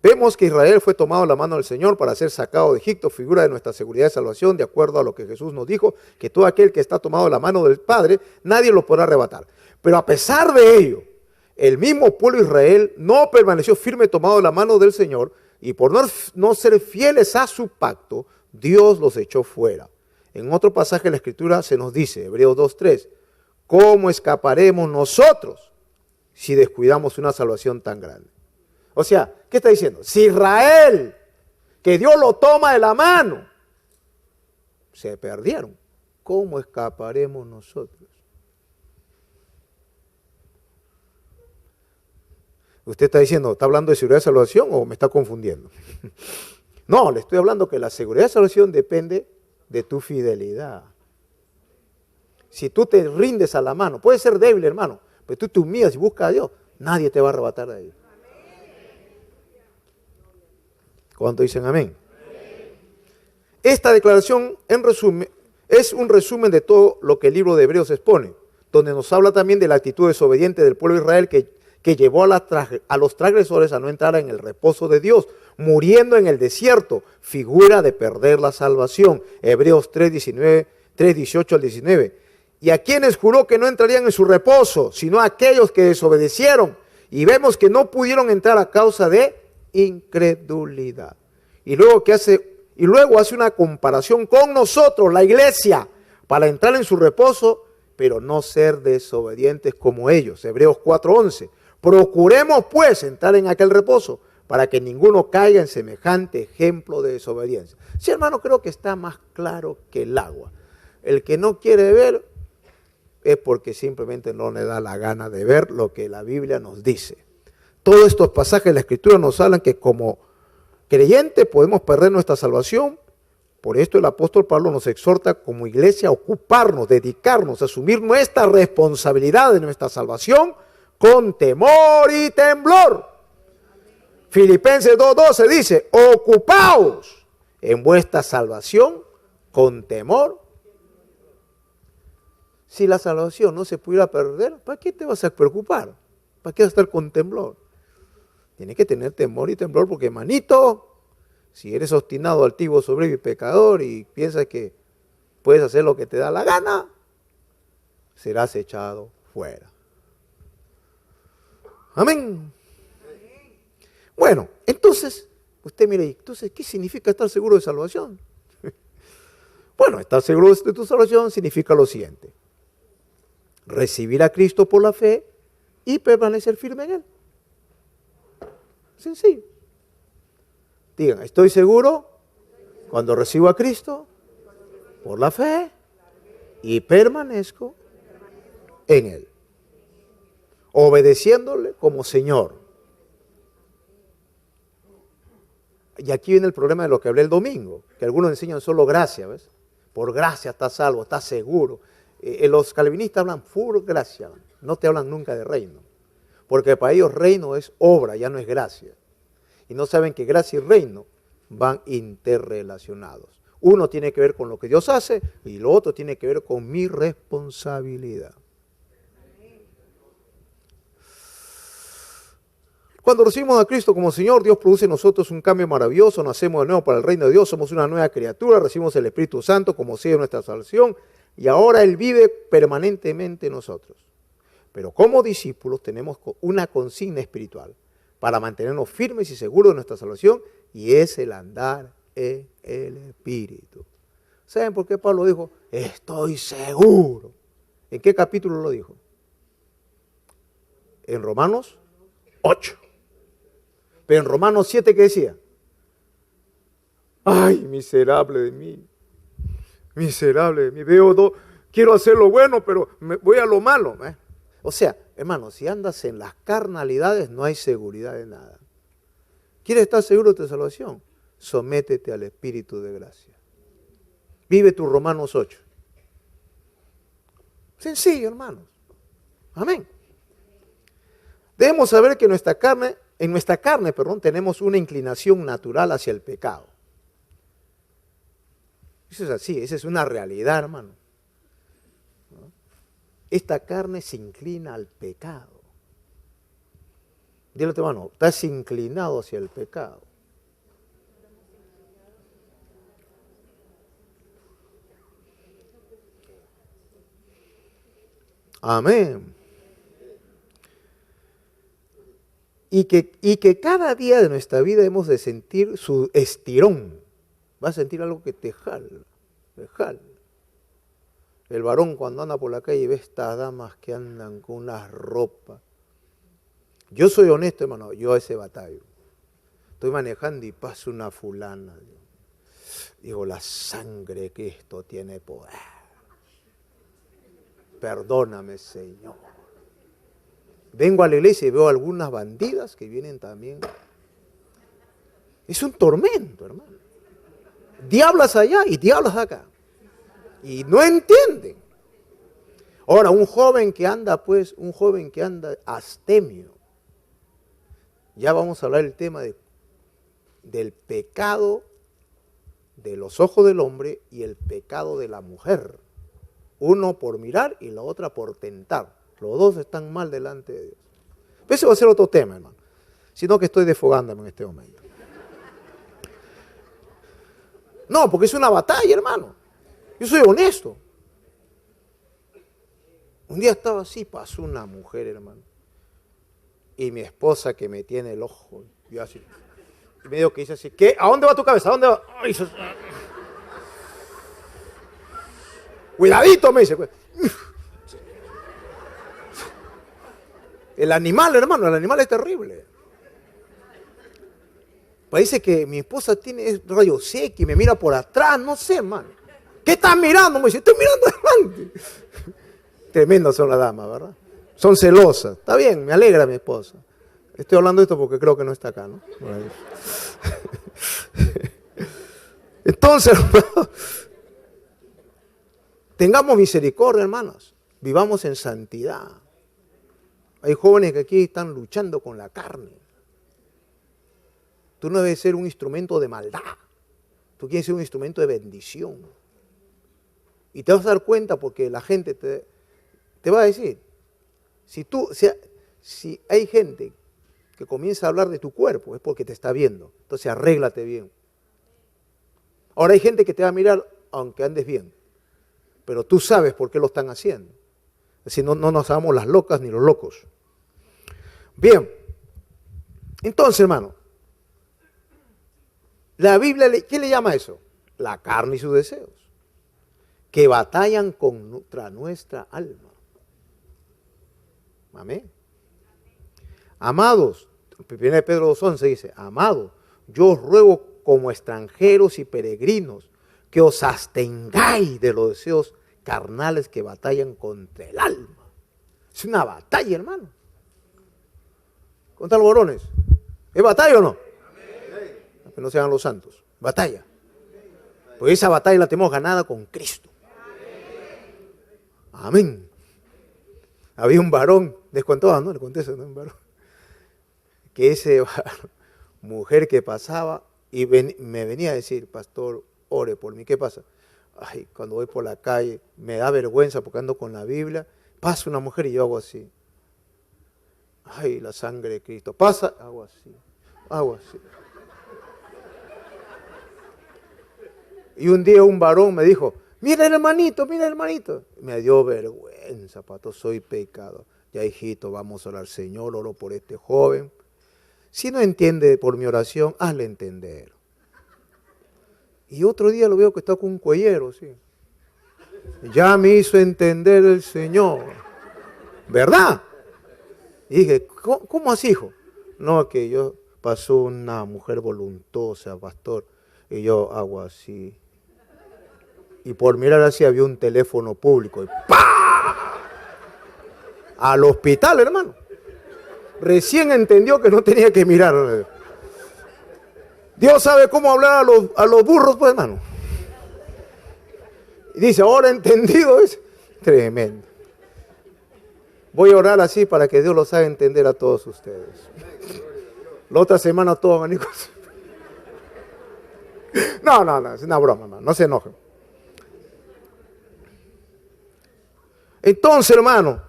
Vemos que Israel fue tomado en la mano del Señor para ser sacado de Egipto, figura de nuestra seguridad de salvación, de acuerdo a lo que Jesús nos dijo, que todo aquel que está tomado en la mano del Padre, nadie lo podrá arrebatar. Pero a pesar de ello, el mismo pueblo de Israel no permaneció firme tomado de la mano del Señor, y por no ser fieles a su pacto, Dios los echó fuera. En otro pasaje de la Escritura se nos dice, Hebreos 2:3, ¿cómo escaparemos nosotros si descuidamos una salvación tan grande? O sea, ¿qué está diciendo? Si Israel, que Dios lo toma de la mano, se perdieron, ¿cómo escaparemos nosotros? Usted está diciendo, ¿está hablando de seguridad de salvación o me está confundiendo? No, le estoy hablando que la seguridad de salvación depende de tu fidelidad. Si tú te rindes a la mano, puedes ser débil, hermano, pero tú te humillas y buscas a Dios, nadie te va a arrebatar de ahí. ¿Cuánto dicen amén? Esta declaración, en resumen, es un resumen de todo lo que el libro de Hebreos expone, donde nos habla también de la actitud desobediente del pueblo de Israel que llevó a los transgresores a no entrar en el reposo de Dios, muriendo en el desierto, figura de perder la salvación. Hebreos 3:18 al 19. Y a quienes juró que no entrarían en su reposo, sino a aquellos que desobedecieron. Y vemos que no pudieron entrar a causa de incredulidad. Y luego hace una comparación con nosotros, la iglesia, para entrar en su reposo, pero no ser desobedientes como ellos. Hebreos 4:11. Procuremos pues entrar en aquel reposo, para que ninguno caiga en semejante ejemplo de desobediencia. Sí, hermano, creo que está más claro que el agua. El que no quiere ver es porque simplemente no le da la gana de ver lo que la Biblia nos dice. Todos estos pasajes de la Escritura nos hablan que como creyentes podemos perder nuestra salvación. Por esto el apóstol Pablo nos exhorta como iglesia a ocuparnos, dedicarnos, a asumir nuestra responsabilidad de nuestra salvación con temor y temblor. Filipenses 2:12 dice, ocupaos en vuestra salvación con temor. Si la salvación no se pudiera perder, ¿para qué te vas a preocupar? ¿Para qué vas a estar con temblor? Tienes que tener temor y temblor porque, manito, si eres obstinado, altivo, soberbio y pecador y piensas que puedes hacer lo que te da la gana, serás echado fuera. Amén. Bueno, entonces, usted mire, entonces, ¿qué significa estar seguro de salvación? Bueno, estar seguro de tu salvación significa lo siguiente: recibir a Cristo por la fe y permanecer firme en Él. Sencillo. Digan, estoy seguro cuando recibo a Cristo por la fe y permanezco en Él, obedeciéndole como Señor. Y aquí viene el problema de lo que hablé el domingo, que algunos enseñan solo gracia, ¿ves? Por gracia estás salvo, estás seguro. Los calvinistas hablan por gracia, no te hablan nunca de reino, porque para ellos reino es obra, ya no es gracia. Y no saben que gracia y reino van interrelacionados. Uno tiene que ver con lo que Dios hace y lo otro tiene que ver con mi responsabilidad. Cuando recibimos a Cristo como Señor, Dios produce en nosotros un cambio maravilloso, nacemos de nuevo para el reino de Dios, somos una nueva criatura, recibimos el Espíritu Santo como sello de nuestra salvación y ahora Él vive permanentemente en nosotros. Pero como discípulos tenemos una consigna espiritual para mantenernos firmes y seguros de nuestra salvación y es el andar en el Espíritu. ¿Saben por qué Pablo dijo, estoy seguro? ¿En qué capítulo lo dijo? En Romanos 8. Pero en Romanos 7, ¿qué decía? Ay, miserable de mí. Miserable de mí. Quiero hacer lo bueno, pero me voy a lo malo. O sea, hermano, si andas en las carnalidades, no hay seguridad de nada. ¿Quieres estar seguro de tu salvación? Sométete al Espíritu de gracia. Vive tu Romanos 8. Sencillo, hermanos. Amén. Debemos saber que en nuestra carne tenemos una inclinación natural hacia el pecado. Eso es así, esa es una realidad, hermano. Esta carne se inclina al pecado. Dile a tu hermano, estás inclinado hacia el pecado. Amén. Y que cada día de nuestra vida hemos de sentir su estirón. Vas a sentir algo que te jala, te jala. El varón cuando anda por la calle ve estas damas que andan con unas ropas. Yo soy honesto, hermano, yo a ese batallo. Estoy manejando y pasa una fulana. Digo, la sangre que esto tiene poder. Perdóname, Señor. Vengo a la iglesia y veo algunas bandidas que vienen también. Es un tormento, hermano. Diablas allá y diablas acá. Y no entienden. Ahora, un joven que anda astemio. Ya vamos a hablar del tema del pecado de los ojos del hombre y el pecado de la mujer. Uno por mirar y la otra por tentar. Los dos están mal delante de Dios. Pero ese va a ser otro tema, hermano. Sino que estoy desfogándome en este momento. No, porque es una batalla, hermano. Yo soy honesto. Un día estaba así, pasó una mujer, hermano. Y mi esposa que me tiene el ojo. Yo así. Y me dijo que dice así, ¿qué? ¿A dónde va tu cabeza? ¿A dónde va? Ay, cuidadito, me dice. El animal, hermano, el animal es terrible. Parece que mi esposa tiene rayos X y me mira por atrás, no sé, hermano. ¿Qué estás mirando? Me dice, estoy mirando adelante. Tremendas son las damas, ¿verdad? Son celosas. Está bien, me alegra mi esposa. Estoy hablando de esto porque creo que no está acá, ¿no? Entonces, hermano, tengamos misericordia, hermanos. Vivamos en santidad. Hay jóvenes que aquí están luchando con la carne. Tú no debes ser un instrumento de maldad. Tú quieres ser un instrumento de bendición. Y te vas a dar cuenta porque la gente te va a decir, si hay gente que comienza a hablar de tu cuerpo, es porque te está viendo. Entonces arréglate bien. Ahora hay gente que te va a mirar aunque andes bien, pero tú sabes por qué lo están haciendo. Es decir, no nos hagamos las locas ni los locos. Bien, entonces, hermano, la Biblia, ¿qué le llama eso? La carne y sus deseos, que batallan contra nuestra alma. Amén. Amados, 1 Pedro 2:11 dice, amados, yo os ruego como extranjeros y peregrinos que os abstengáis de los deseos carnales que batallan contra el alma. Es una batalla, hermano. ¿Contra los varones? ¿Es batalla o no? Amén. Que no sean los santos. Batalla. Pues esa batalla la tenemos ganada con Cristo. Amén. Había un varón, les contaba, ¿no? Le conté eso, ¿no? Un varón. Que ese mujer que pasaba y me venía a decir, pastor, ore por mí. ¿Qué pasa? Ay, cuando voy por la calle me da vergüenza porque ando con la Biblia. Pasa una mujer y yo hago así. Ay, la sangre de Cristo. Pasa, hago así, hago así. Y un día un varón me dijo, mira hermanito, mira hermanito. Me dio vergüenza, pastor, soy pecado. Ya hijito, vamos a orar, Señor, oro por este joven. Si no entiende por mi oración, hazle entender. Y otro día lo veo que está con un cuellero, sí. Ya me hizo entender el Señor. ¿Verdad? Y dije, ¿cómo así, hijo? No, que yo pasó una mujer voluntosa, pastor, y yo hago así. Y por mirar así había un teléfono público y ¡pah! Al hospital, hermano. Recién entendió que no tenía que mirar. Dios sabe cómo hablar a los burros, pues, hermano. Y dice, ahora entendido es tremendo. Voy a orar así para que Dios los haga entender a todos ustedes. La otra semana todos van a ir. No, es una broma, hermano, no se enojen. Entonces, hermano,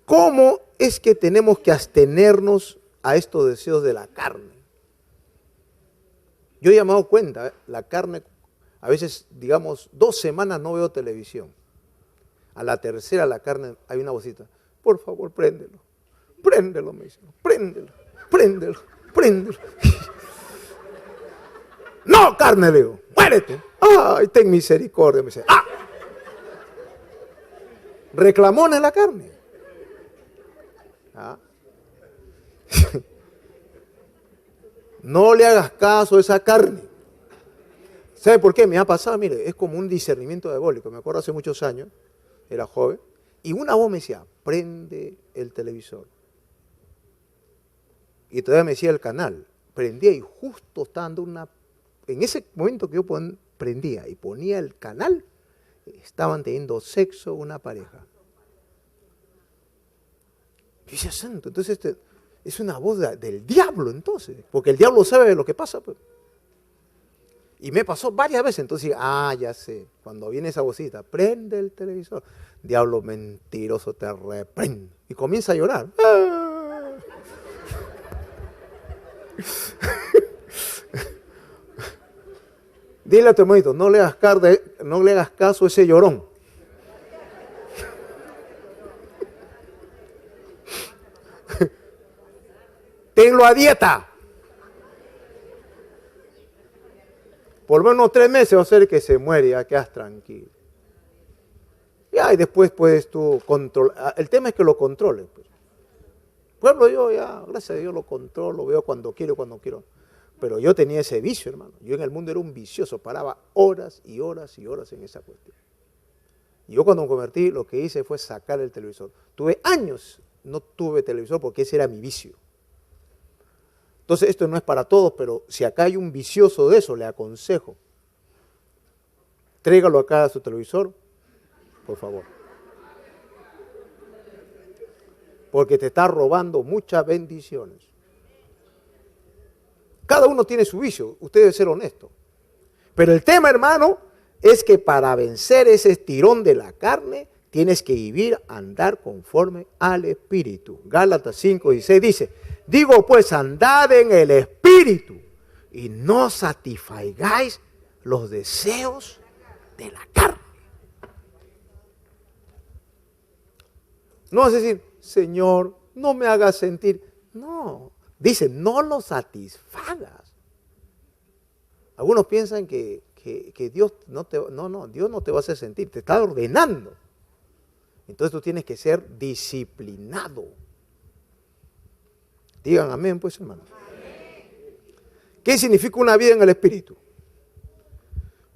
¿cómo es que tenemos que abstenernos a estos deseos de la carne? Yo ya me he dado cuenta, la carne, a veces, digamos, 2 semanas no veo televisión. A la tercera la carne, hay una vocita, por favor, préndelo. Préndelo, me dice, préndelo. No, carne, le digo, muérete. Ay, ten misericordia, me dice. ¡Ah! Reclamona la carne. ¿Ah? No le hagas caso a esa carne. ¿Sabe por qué? Me ha pasado, mire, es como un discernimiento diabólico. Me acuerdo hace muchos años, era joven, y una voz me decía, prende el televisor. Y todavía me decía el canal. Prendía y justo estaba dando en ese momento que yo prendía y ponía el canal, estaban teniendo sexo una pareja. Y decía, santo, entonces es una voz del diablo entonces, porque el diablo sabe de lo que pasa, pues. Y me pasó varias veces, entonces, ya sé, cuando viene esa vocita, prende el televisor, diablo mentiroso, te reprendo. Y comienza a llorar. Dile a tu hermanito, no le hagas caso a ese llorón. Tenlo a dieta. Por lo menos 3 meses va a ser que se muere, ya quedas tranquilo. Ya, y después puedes tú controlar. El tema es que lo controles. Pues. Pueblo, yo ya, gracias a Dios, lo controlo, veo cuando quiero. Pero yo tenía ese vicio, hermano. Yo en el mundo era un vicioso, paraba horas y horas y horas en esa cuestión. Y yo cuando me convertí, lo que hice fue sacar el televisor. Tuve años, no tuve televisor porque ese era mi vicio. Entonces esto no es para todos, pero si acá hay un vicioso de eso, le aconsejo. Tráigalo acá a su televisor, por favor. Porque te está robando muchas bendiciones. cada uno tiene su vicio, usted debe ser honesto. Pero el tema, hermano, es que para vencer ese estirón de la carne, tienes que vivir, andar conforme al Espíritu. Gálatas 5:16 dice, digo pues, andad en el Espíritu y no satisfagáis los deseos de la carne. No es decir, Señor, no me hagas sentir. No, dice, no lo satisfagas. Algunos piensan que Dios Dios no te va a hacer sentir, te está ordenando. Entonces tú tienes que ser disciplinado. Digan amén, pues, hermano. ¿Qué significa una vida en el Espíritu?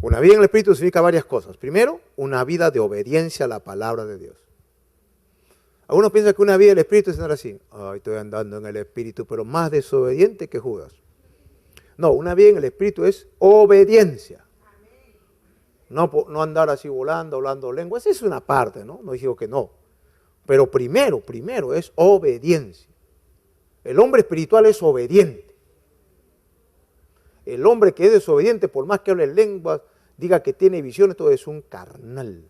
Una vida en el Espíritu significa varias cosas. Primero, una vida de obediencia a la palabra de Dios. Algunos piensan que una vida en el Espíritu es andar así. Ay, estoy andando en el Espíritu, pero más desobediente que Judas. No, una vida en el Espíritu es obediencia. No andar así volando, hablando lengua. Esa es una parte, ¿no? No digo que no. Pero primero es obediencia. El hombre espiritual es obediente. El hombre que es desobediente, por más que hable lenguas, diga que tiene visiones, todo es un carnal.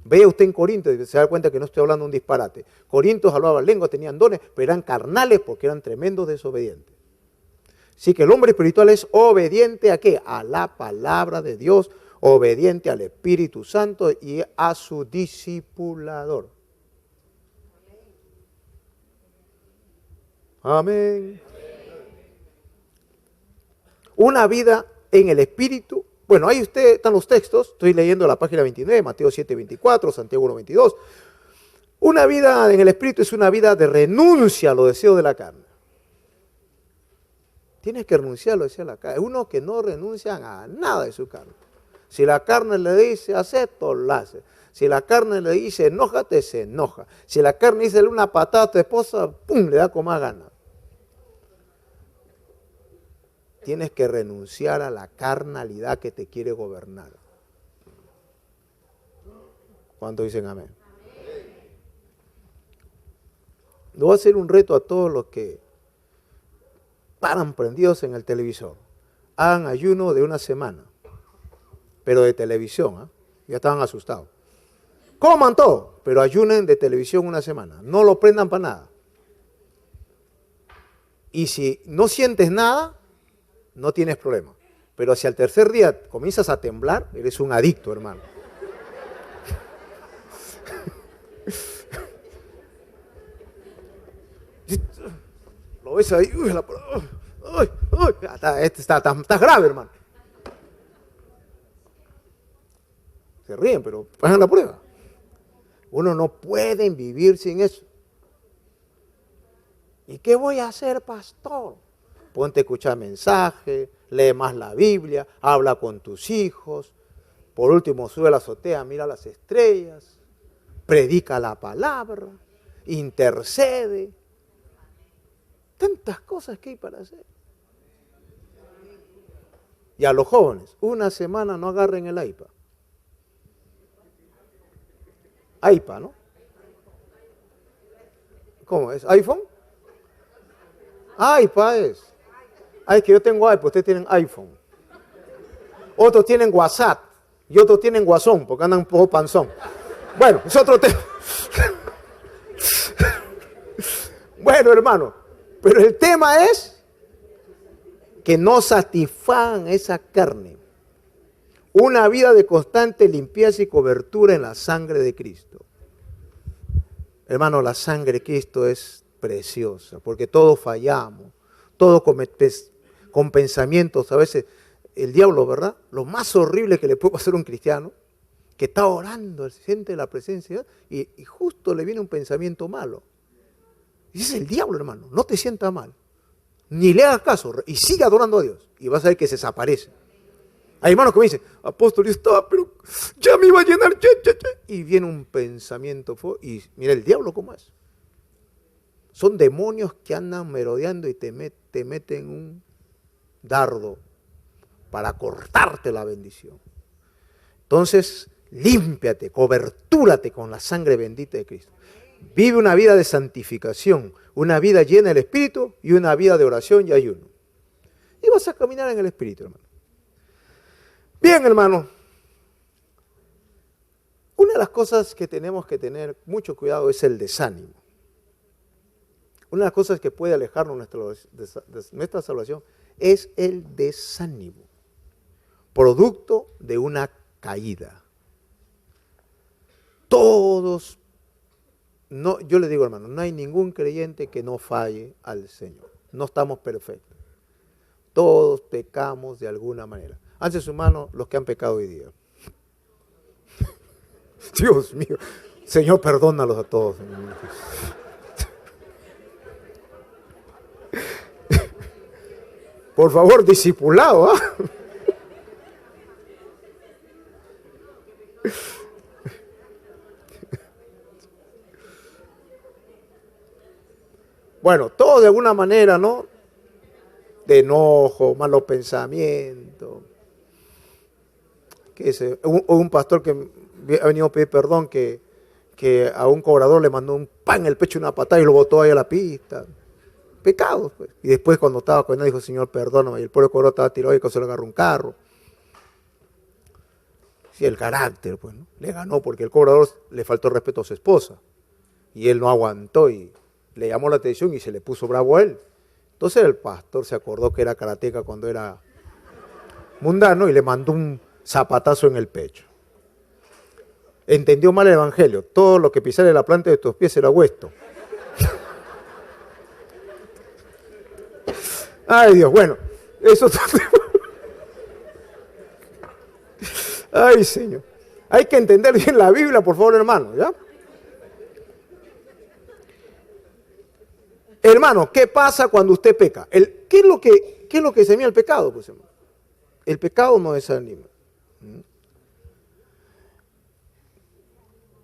Vea usted en Corintios y se da cuenta que no estoy hablando un disparate. Corintios hablaban lenguas, tenían dones, pero eran carnales porque eran tremendos desobedientes. Así que el hombre espiritual es obediente ¿a qué? A la palabra de Dios, obediente al Espíritu Santo y a su discipulador. Amén. Una vida en el Espíritu. Bueno, ahí están los textos. Estoy leyendo la página 29, Mateo 7:24, Santiago 1:22. Una vida en el Espíritu es una vida de renuncia a los deseos de la carne. Tienes que renunciar a los deseos de la carne. Es uno que no renuncia a nada de su carne. Si la carne le dice haz esto, lo hace. Si la carne le dice enójate, se enoja. Si la carne dice una patada a tu esposa, ¡pum!, le da con más ganas. Tienes que renunciar a la carnalidad que te quiere gobernar. ¿Cuántos dicen amén? Le voy a hacer un reto a todos los que paran prendidos en el televisor. Hagan ayuno de una semana, pero de televisión, ¿eh? Ya estaban asustados. Coman todo, pero ayunen de televisión una semana. No lo prendan para nada. Y si no sientes nada, no tienes problema. Pero si al tercer día comienzas a temblar, eres un adicto, hermano. Lo ves ahí, estás grave, hermano. Se ríen, pero hagan la prueba. Uno no puede vivir sin eso. ¿Y qué voy a hacer, pastor? Ponte a escuchar mensajes, lee más la Biblia, habla con tus hijos. Por último, sube a la azotea, mira las estrellas, predica la palabra, intercede. Tantas cosas que hay para hacer. Y a los jóvenes, una semana no agarren el iPad. iPad, ¿no? ¿Cómo es? ¿iPhone? iPad es. Ay, que yo tengo iPad, ustedes tienen iPhone. Otros tienen WhatsApp y otros tienen Guasón, porque andan un poco panzón. Bueno, es otro tema. Bueno, hermano, pero el tema es que no satisfagan esa carne. Una vida de constante limpieza y cobertura en la sangre de Cristo. Hermano, la sangre de Cristo es preciosa, porque todos fallamos, todos con pensamientos, a veces el diablo, ¿verdad? Lo más horrible que le puede pasar a un cristiano, que está orando, siente la presencia y justo le viene un pensamiento malo. Y ese es el diablo, hermano, no te sientas mal, ni le hagas caso y sigue adorando a Dios y vas a ver que se desaparece. Hay hermanos que me dicen, apóstol, yo estaba, pero ya me iba a llenar, y viene un pensamiento, y mira el diablo cómo es. Son demonios que andan merodeando y te meten un dardo para cortarte la bendición. Entonces, límpiate, cobertúrate con la sangre bendita de Cristo. Vive una vida de santificación, una vida llena del Espíritu y una vida de oración y ayuno. vas a caminar en el Espíritu, hermano. Bien, hermano. Una de las cosas que tenemos que tener mucho cuidado es el desánimo. Una de las cosas que puede alejarnos de nuestra salvación es el desánimo, producto de una caída. Todos, no, yo le digo, hermano, no hay ningún creyente que no falle al Señor. No estamos perfectos. Todos pecamos de alguna manera. Alce su mano los que han pecado hoy día. Dios mío, Señor, perdónalos a todos. Por favor, discipulado, ¿ah? Bueno, todo de alguna manera, ¿no? De enojo, malos pensamientos. Un pastor que ha venido a pedir perdón que a un cobrador le mandó un pan en el pecho y una patada y lo botó ahí a la pista. Pecados, pues. Y después cuando estaba con él dijo, Señor, perdóname. Y el pobre cobrador estaba tirado y se le agarró un carro. Sí, el carácter, pues, ¿no? Le ganó porque el cobrador le faltó respeto a su esposa. Y él no aguantó y le llamó la atención y se le puso bravo a él. Entonces el pastor se acordó que era karateca cuando era mundano y le mandó un zapatazo en el pecho. Entendió mal el evangelio. Todo lo que pisare la planta de tus pies será huesto. Ay, Dios, bueno, eso. Ay, Señor. Hay que entender bien la Biblia, por favor, hermano, ¿ya? Hermano, ¿qué pasa cuando usted peca? ¿Qué es lo que semilla el pecado? Pues, hermano? El pecado no desanima.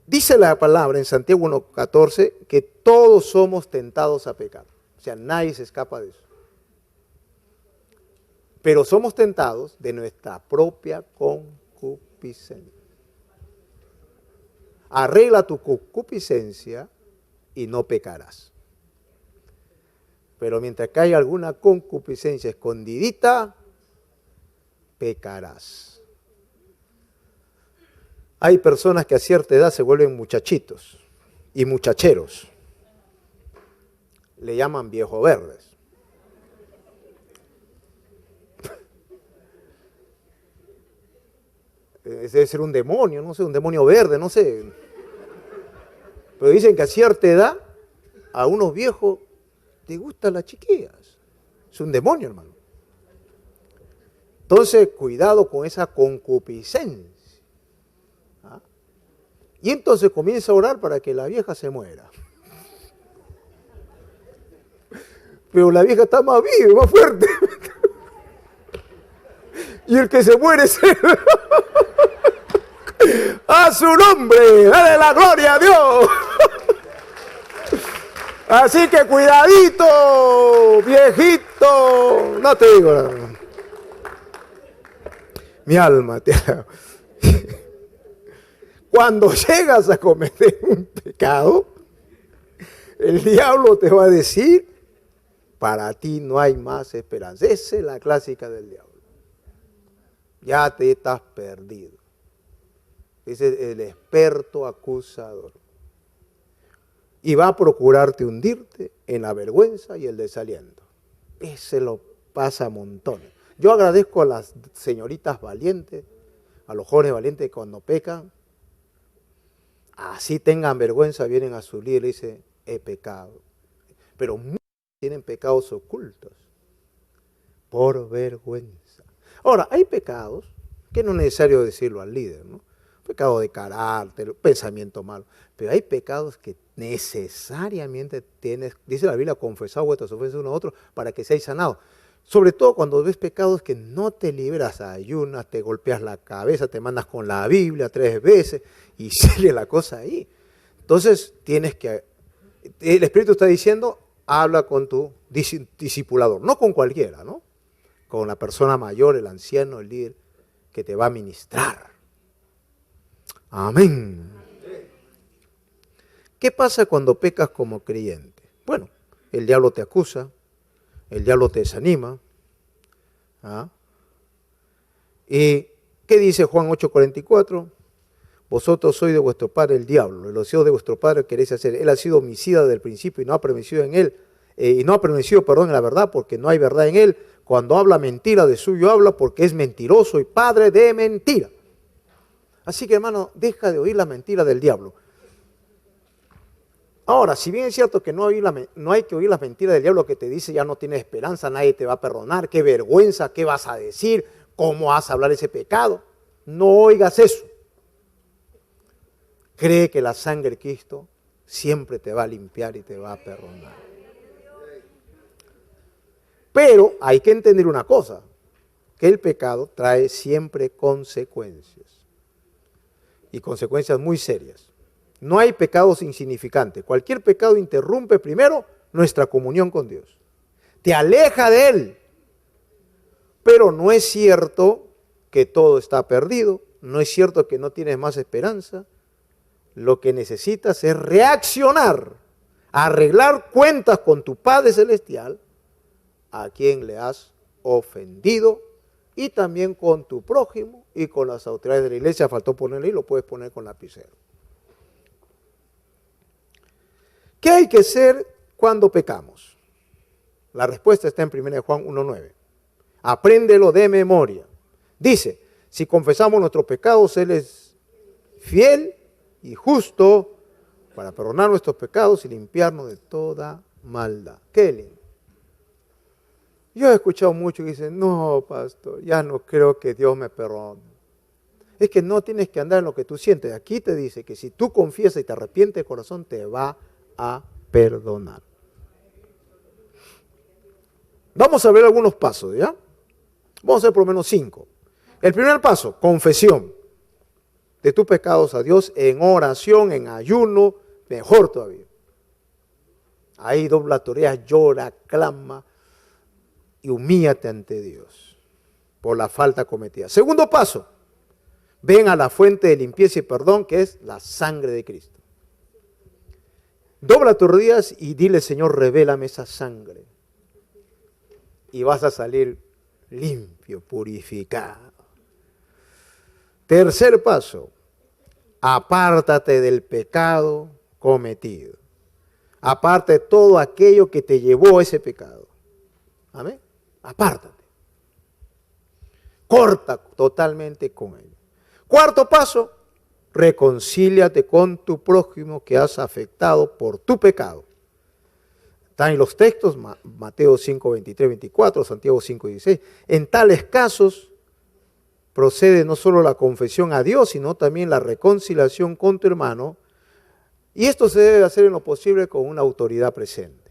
Dice la palabra en Santiago 1:14 que todos somos tentados a pecar. O sea, nadie se escapa de eso. Pero somos tentados de nuestra propia concupiscencia. Arregla tu concupiscencia y no pecarás. Pero mientras que haya alguna concupiscencia escondidita, pecarás. Hay personas que a cierta edad se vuelven muchachitos y muchacheros. Le llaman viejos verdes. Debe ser un demonio, no sé, un demonio verde, no sé. Pero dicen que a cierta edad, a unos viejos te gustan las chiquillas. Es un demonio, hermano. Entonces, cuidado con esa concupiscencia. ¿Ah? Y entonces comienza a orar para que la vieja se muera. Pero la vieja está más viva, más fuerte. Y el que se muere es él. ¡A su nombre! ¡Dale la gloria a Dios! Así que cuidadito, viejito. No te digo nada. Mi alma te alaba. Cuando llegas a cometer un pecado, el diablo te va a decir, para ti no hay más esperanza. Esa es la clásica del diablo. Ya te estás perdido. Ese es el experto acusador. Y va a procurarte hundirte en la vergüenza y el desaliento. Ese lo pasa a montones. Yo agradezco a las señoritas valientes, a los jóvenes valientes que cuando pecan, así tengan vergüenza, vienen a su líder y dicen, he pecado. Pero muchos tienen pecados ocultos por vergüenza. Ahora, hay pecados que no es necesario decirlo al líder, ¿no? Pecado de carácter, pensamiento malo. Pero hay pecados que necesariamente tienes, dice la Biblia, confesad vuestras ofensas uno a otro para que seáis sanados. Sobre todo cuando ves pecados que no te liberas, ayunas, te golpeas la cabeza, te mandas con la Biblia 3 veces y sigue la cosa ahí. Entonces tienes que, el Espíritu está diciendo, habla con tu discipulador, no con cualquiera, ¿no? Con la persona mayor, el anciano, el líder, que te va a ministrar. Amén. ¿Qué pasa cuando pecas como creyente? Bueno, el diablo te acusa, el diablo te desanima, ¿Ah? ¿Y qué dice Juan 8:44? Vosotros sois de vuestro padre el diablo, los deseos de vuestro padre queréis hacer. Él ha sido homicida desde el principio y no ha permanecido en él, en la verdad, porque no hay verdad en él. Cuando habla mentira, de suyo habla, porque es mentiroso y padre de mentira. Así que, hermano, deja de oír la mentira del diablo. Ahora, si bien es cierto que no hay que oír las mentiras del diablo que te dice ya no tienes esperanza, nadie te va a perdonar, qué vergüenza, qué vas a decir, cómo vas a hablar ese pecado, no oigas eso. Cree que la sangre de Cristo siempre te va a limpiar y te va a perdonar. Pero hay que entender una cosa, que el pecado trae siempre consecuencias. Y consecuencias muy serias. No hay pecados insignificantes. Cualquier pecado interrumpe primero nuestra comunión con Dios. Te aleja de Él. Pero no es cierto que todo está perdido. No es cierto que no tienes más esperanza. Lo que necesitas es reaccionar, arreglar cuentas con tu Padre Celestial, a quien le has ofendido, y también con tu prójimo y con las autoridades de la iglesia. Faltó ponerle y lo puedes poner con lapicero. ¿Qué hay que hacer cuando pecamos? La respuesta está en 1 Juan 1:9. Apréndelo de memoria. Dice, si confesamos nuestros pecados, Él es fiel y justo para perdonar nuestros pecados y limpiarnos de toda maldad. Qué lindo. Yo he escuchado mucho que dicen, no, pastor, ya no creo que Dios me perdone. Es que no tienes que andar en lo que tú sientes. Aquí te dice que si tú confiesas y te arrepientes de corazón, te va a perdonar. Vamos a ver algunos pasos, ¿ya? Vamos a ver por lo menos 5. El primer paso, confesión de tus pecados a Dios en oración, en ayuno, mejor todavía. Ahí dobla tu rodilla, llora, clama y humíllate ante Dios por la falta cometida. Segundo paso, ven a la fuente de limpieza y perdón, que es la sangre de Cristo. Dobla tus rodillas y dile, Señor, revélame esa sangre. Y vas a salir limpio, purificado. Tercer paso, apártate del pecado cometido. Aparte de todo aquello que te llevó a ese pecado. Amén. Apártate. Corta totalmente con él. Cuarto paso, reconcíliate con tu prójimo que has afectado por tu pecado. Están en los textos, Mateo 5, 23, 24, Santiago 5, 16. En tales casos procede no solo la confesión a Dios, sino también la reconciliación con tu hermano. Y esto se debe hacer en lo posible con una autoridad presente,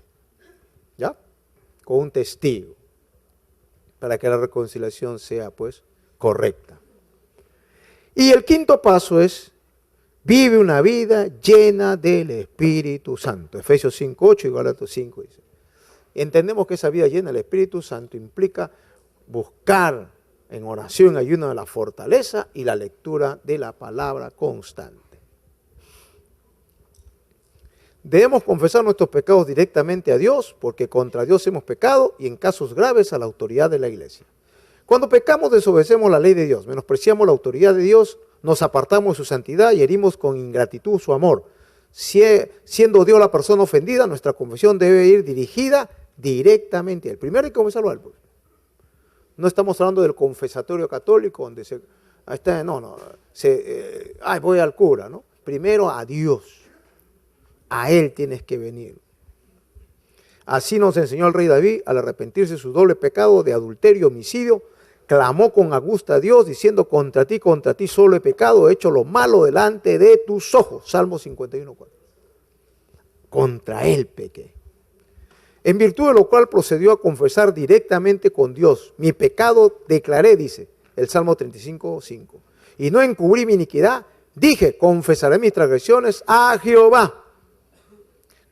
¿ya? Con un testigo, para que la reconciliación sea, pues, correcta. Y el quinto paso es, vive una vida llena del Espíritu Santo. Efesios 5:8 y Gálatas 5 dice. Entendemos que esa vida llena del Espíritu Santo implica buscar en oración, ayuno de la fortaleza y la lectura de la palabra constante. Debemos confesar nuestros pecados directamente a Dios, porque contra Dios hemos pecado y en casos graves a la autoridad de la iglesia. Cuando pecamos desobedecemos la ley de Dios, menospreciamos la autoridad de Dios, nos apartamos de su santidad y herimos con ingratitud su amor. Siendo Dios la persona ofendida, nuestra confesión debe ir dirigida directamente a Él. Primero hay que confesarlo a Él. No estamos hablando del confesatorio católico, donde voy al cura, ¿no? Primero a Dios. A Él tienes que venir. Así nos enseñó el rey David, al arrepentirse de su doble pecado de adulterio y homicidio, clamó con angustia a Dios, diciendo, contra ti solo he pecado, he hecho lo malo delante de tus ojos. Salmo 51:4. Contra Él pequé. En virtud de lo cual procedió a confesar directamente con Dios. Mi pecado declaré, dice el Salmo 35:5. Y no encubrí mi iniquidad, dije, confesaré mis transgresiones a Jehová.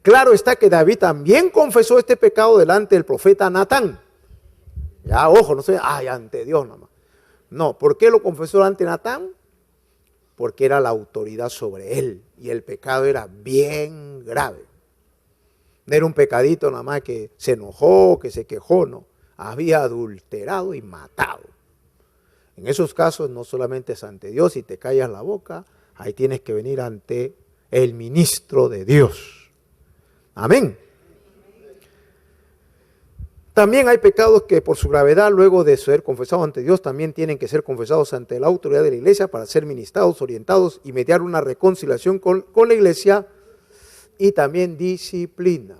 Claro está que David también confesó este pecado delante del profeta Natán. Ya, ojo, no sé, ante Dios nomás. No, ¿por qué lo confesó delante de Natán? Porque era la autoridad sobre él y el pecado era bien grave. No era un pecadito nada más que se enojó, que se quejó, no. había adulterado y matado. En esos casos no solamente es ante Dios y te callas la boca, ahí tienes que venir ante el ministro de Dios. Amén. También hay pecados que por su gravedad, luego de ser confesados ante Dios, también tienen que ser confesados ante la autoridad de la iglesia para ser ministrados, orientados y mediar una reconciliación con la iglesia, y también disciplina.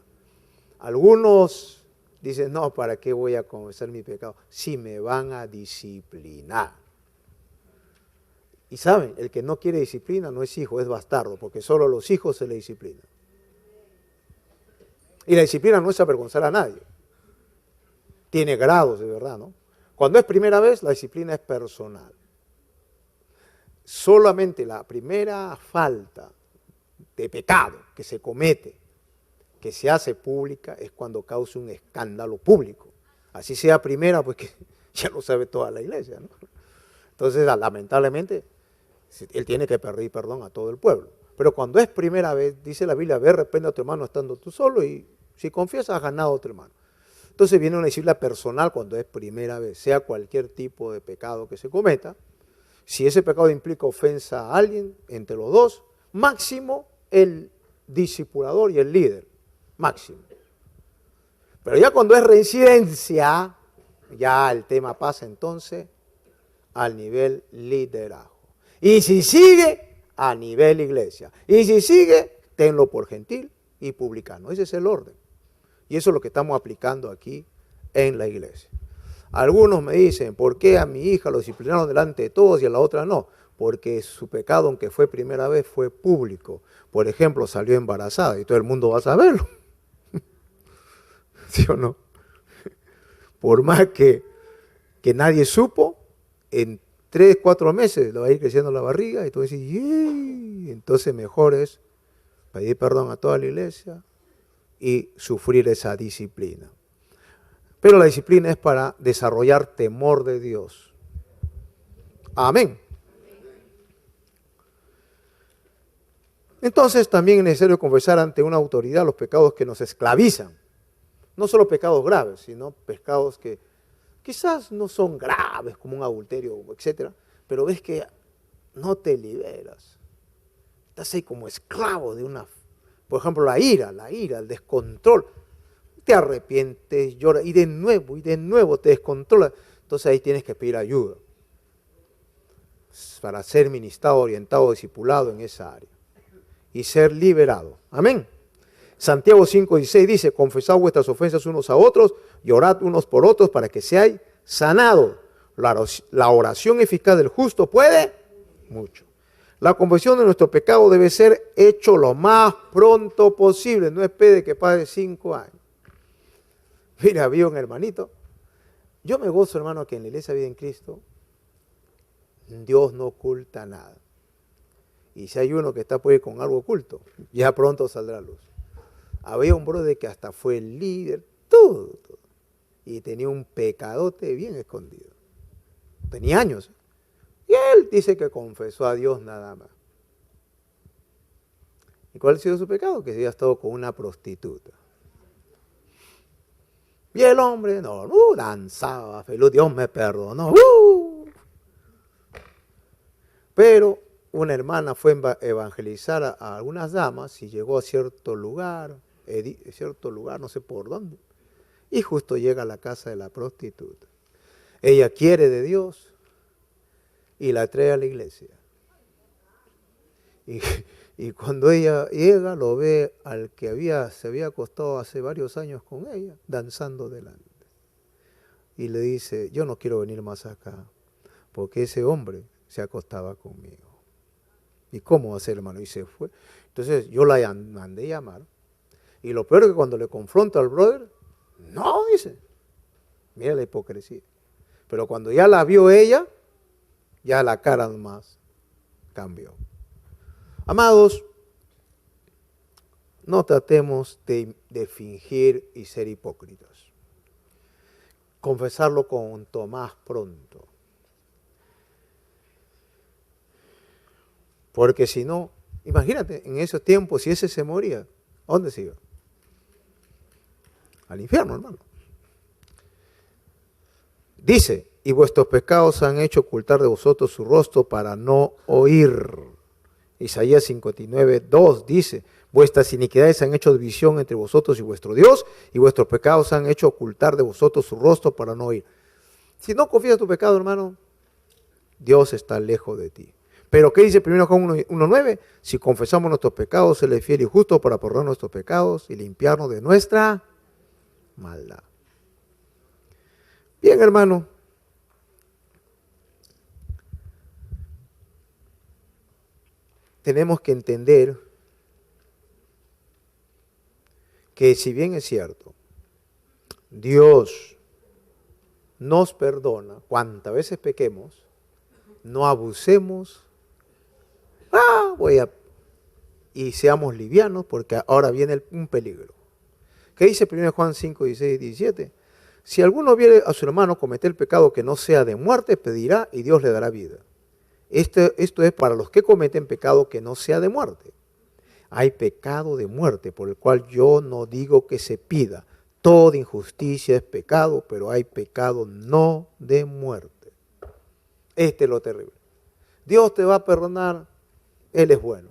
Algunos dicen, no, ¿para qué voy a confesar mi pecado? Si me van a disciplinar. Y saben, el que no quiere disciplina no es hijo, es bastardo, porque solo a los hijos se le disciplina. Y la disciplina no es avergonzar a nadie. Tiene grados, de verdad, ¿no? Cuando es primera vez, la disciplina es personal. Solamente la primera falta de pecado que se comete, que se hace pública, es cuando causa un escándalo público. Así sea primera, pues que ya lo sabe toda la iglesia, ¿no? Entonces, lamentablemente, él tiene que pedir perdón a todo el pueblo. Pero cuando es primera vez, dice la Biblia, ve, arrepiente a tu hermano estando tú solo, y si confiesas, has ganado a otro hermano. Entonces viene una disciplina personal cuando es primera vez, sea cualquier tipo de pecado que se cometa. Si ese pecado implica ofensa a alguien, entre los dos, máximo el discipulador y el líder, máximo. Pero ya cuando es reincidencia, ya el tema pasa entonces al nivel liderazgo. Y si sigue, a nivel iglesia. Y si sigue, tenlo por gentil y publicano. Ese es el orden. Y eso es lo que estamos aplicando aquí en la iglesia. Algunos me dicen, ¿por qué a mi hija lo disciplinaron delante de todos y a la otra no? Porque su pecado, aunque fue primera vez, fue público. Por ejemplo, salió embarazada y todo el mundo va a saberlo. ¿Sí o no? Por más que nadie supo, en 3, 4 meses le va a ir creciendo la barriga y tú dices, ¡yey! Entonces mejor es pedir perdón a toda la iglesia y sufrir esa disciplina. Pero la disciplina es para desarrollar temor de Dios. Amén. Entonces también es necesario confesar ante una autoridad los pecados que nos esclavizan. No solo pecados graves, sino pecados que quizás no son graves, como un adulterio, etc. Pero ves que no te liberas. Estás ahí como esclavo de una... Por ejemplo, la ira, el descontrol. Te arrepientes, lloras, y de nuevo te descontrola. Entonces ahí tienes que pedir ayuda para ser ministrado, orientado, discipulado en esa área. Y ser liberado. Amén. Santiago 5:16 dice, confesad vuestras ofensas unos a otros y orad unos por otros para que seáis sanados. La oración eficaz del justo puede mucho. La confesión de nuestro pecado debe ser hecho lo más pronto posible. No espere que pase 5 años. Mira, había un hermanito. Yo me gozo, hermano, que en la iglesia Vida en Cristo Dios no oculta nada. Y si hay uno que está pues con algo oculto, ya pronto saldrá a luz. Había un brother que hasta fue el líder, todo. Y tenía un pecadote bien escondido. Tenía años. Y él dice que confesó a Dios nada más. ¿Y cuál ha sido su pecado? Que se había estado con una prostituta. Y el hombre, danzaba, feliz, Dios me perdonó. Pero una hermana fue a evangelizar a algunas damas y llegó a cierto lugar, no sé por dónde, y justo llega a la casa de la prostituta. Ella quiere de Dios y la trae a la iglesia. Y cuando ella llega, lo ve al que se había acostado hace varios años con ella, danzando delante. Y le dice, yo no quiero venir más acá, porque ese hombre se acostaba conmigo. ¿Y cómo va a ser, hermano? Y se fue. Entonces yo la mandé llamar. Y lo peor es que cuando le confronta al brother, no, dice. Mira la hipocresía. Pero cuando ya la vio ella, ya la cara más cambió. Amados, no tratemos de fingir y ser hipócritas. Confesarlo cuanto más pronto. Porque si no, imagínate, en esos tiempos, si ese se moría, ¿a dónde se iba? Al infierno, hermano. Dice, y vuestros pecados han hecho ocultar de vosotros su rostro para no oír. Isaías 59:2 dice, vuestras iniquidades han hecho división entre vosotros y vuestro Dios, y vuestros pecados han hecho ocultar de vosotros su rostro para no oír. Si no confías tu pecado, hermano, Dios está lejos de ti. Pero ¿qué dice 1 Juan 1:9? Si confesamos nuestros pecados, Él es fiel y justo para perdonar nuestros pecados y limpiarnos de nuestra maldad. Bien, hermano. Tenemos que entender que si bien es cierto, Dios nos perdona cuantas veces pequemos, no abusemos, y seamos livianos, porque ahora viene un peligro. ¿Qué dice 1 Juan 5, 16 y 17? Si alguno viere a su hermano cometer el pecado que no sea de muerte, pedirá y Dios le dará vida. Esto es para los que cometen pecado que no sea de muerte. Hay pecado de muerte, por el cual yo no digo que se pida. Toda injusticia es pecado, pero hay pecado no de muerte. Este es lo terrible. Dios te va a perdonar, Él es bueno.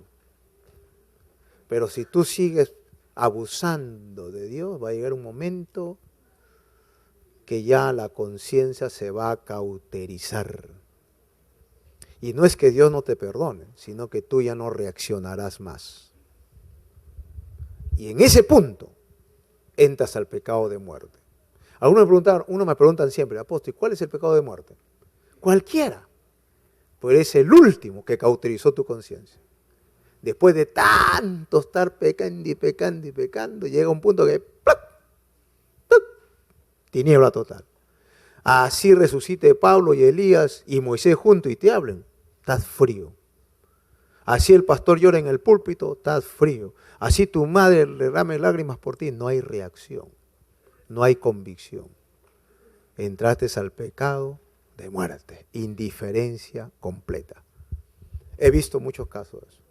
Pero si tú sigues abusando de Dios, va a llegar un momento que ya la conciencia se va a cauterizar. Y no es que Dios no te perdone, sino que tú ya no reaccionarás más. Y en ese punto entras al pecado de muerte. Uno me preguntan siempre, apóstol, ¿cuál es el pecado de muerte? Cualquiera. Pero es el último que cauterizó tu conciencia. Después de tanto estar pecando y pecando y pecando, llega un punto que ¡plac! ¡Tuc! Tiniebla total. Así resucite Pablo y Elías y Moisés juntos y te hablen. Estás frío. Así el pastor llora en el púlpito, estás frío. Así tu madre derrame lágrimas por ti, no hay reacción, no hay convicción. Entraste al pecado de muerte, indiferencia completa. He visto muchos casos de eso.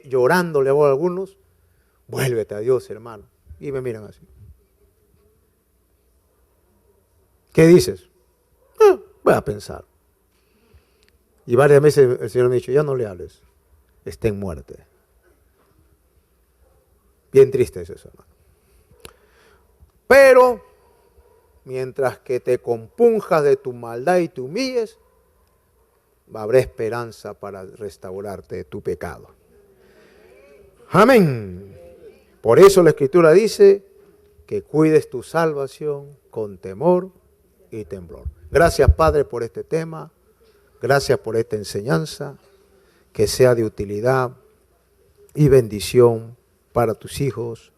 Llorando le hago a algunos, vuélvete a Dios, hermano. Y me miran así. ¿Qué dices? Voy a pensar. Y varias veces el Señor me ha dicho, ya no le hables, está en muerte. Bien triste es eso, hermano. Pero, mientras que te compunjas de tu maldad y te humilles, habrá esperanza para restaurarte de tu pecado. Amén. Por eso la Escritura dice que cuides tu salvación con temor y temblor. Gracias, Padre, por este tema. Gracias por esta enseñanza, que sea de utilidad y bendición para tus hijos,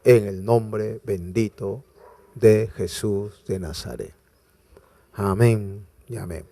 en el nombre bendito de Jesús de Nazaret. Amén y amén.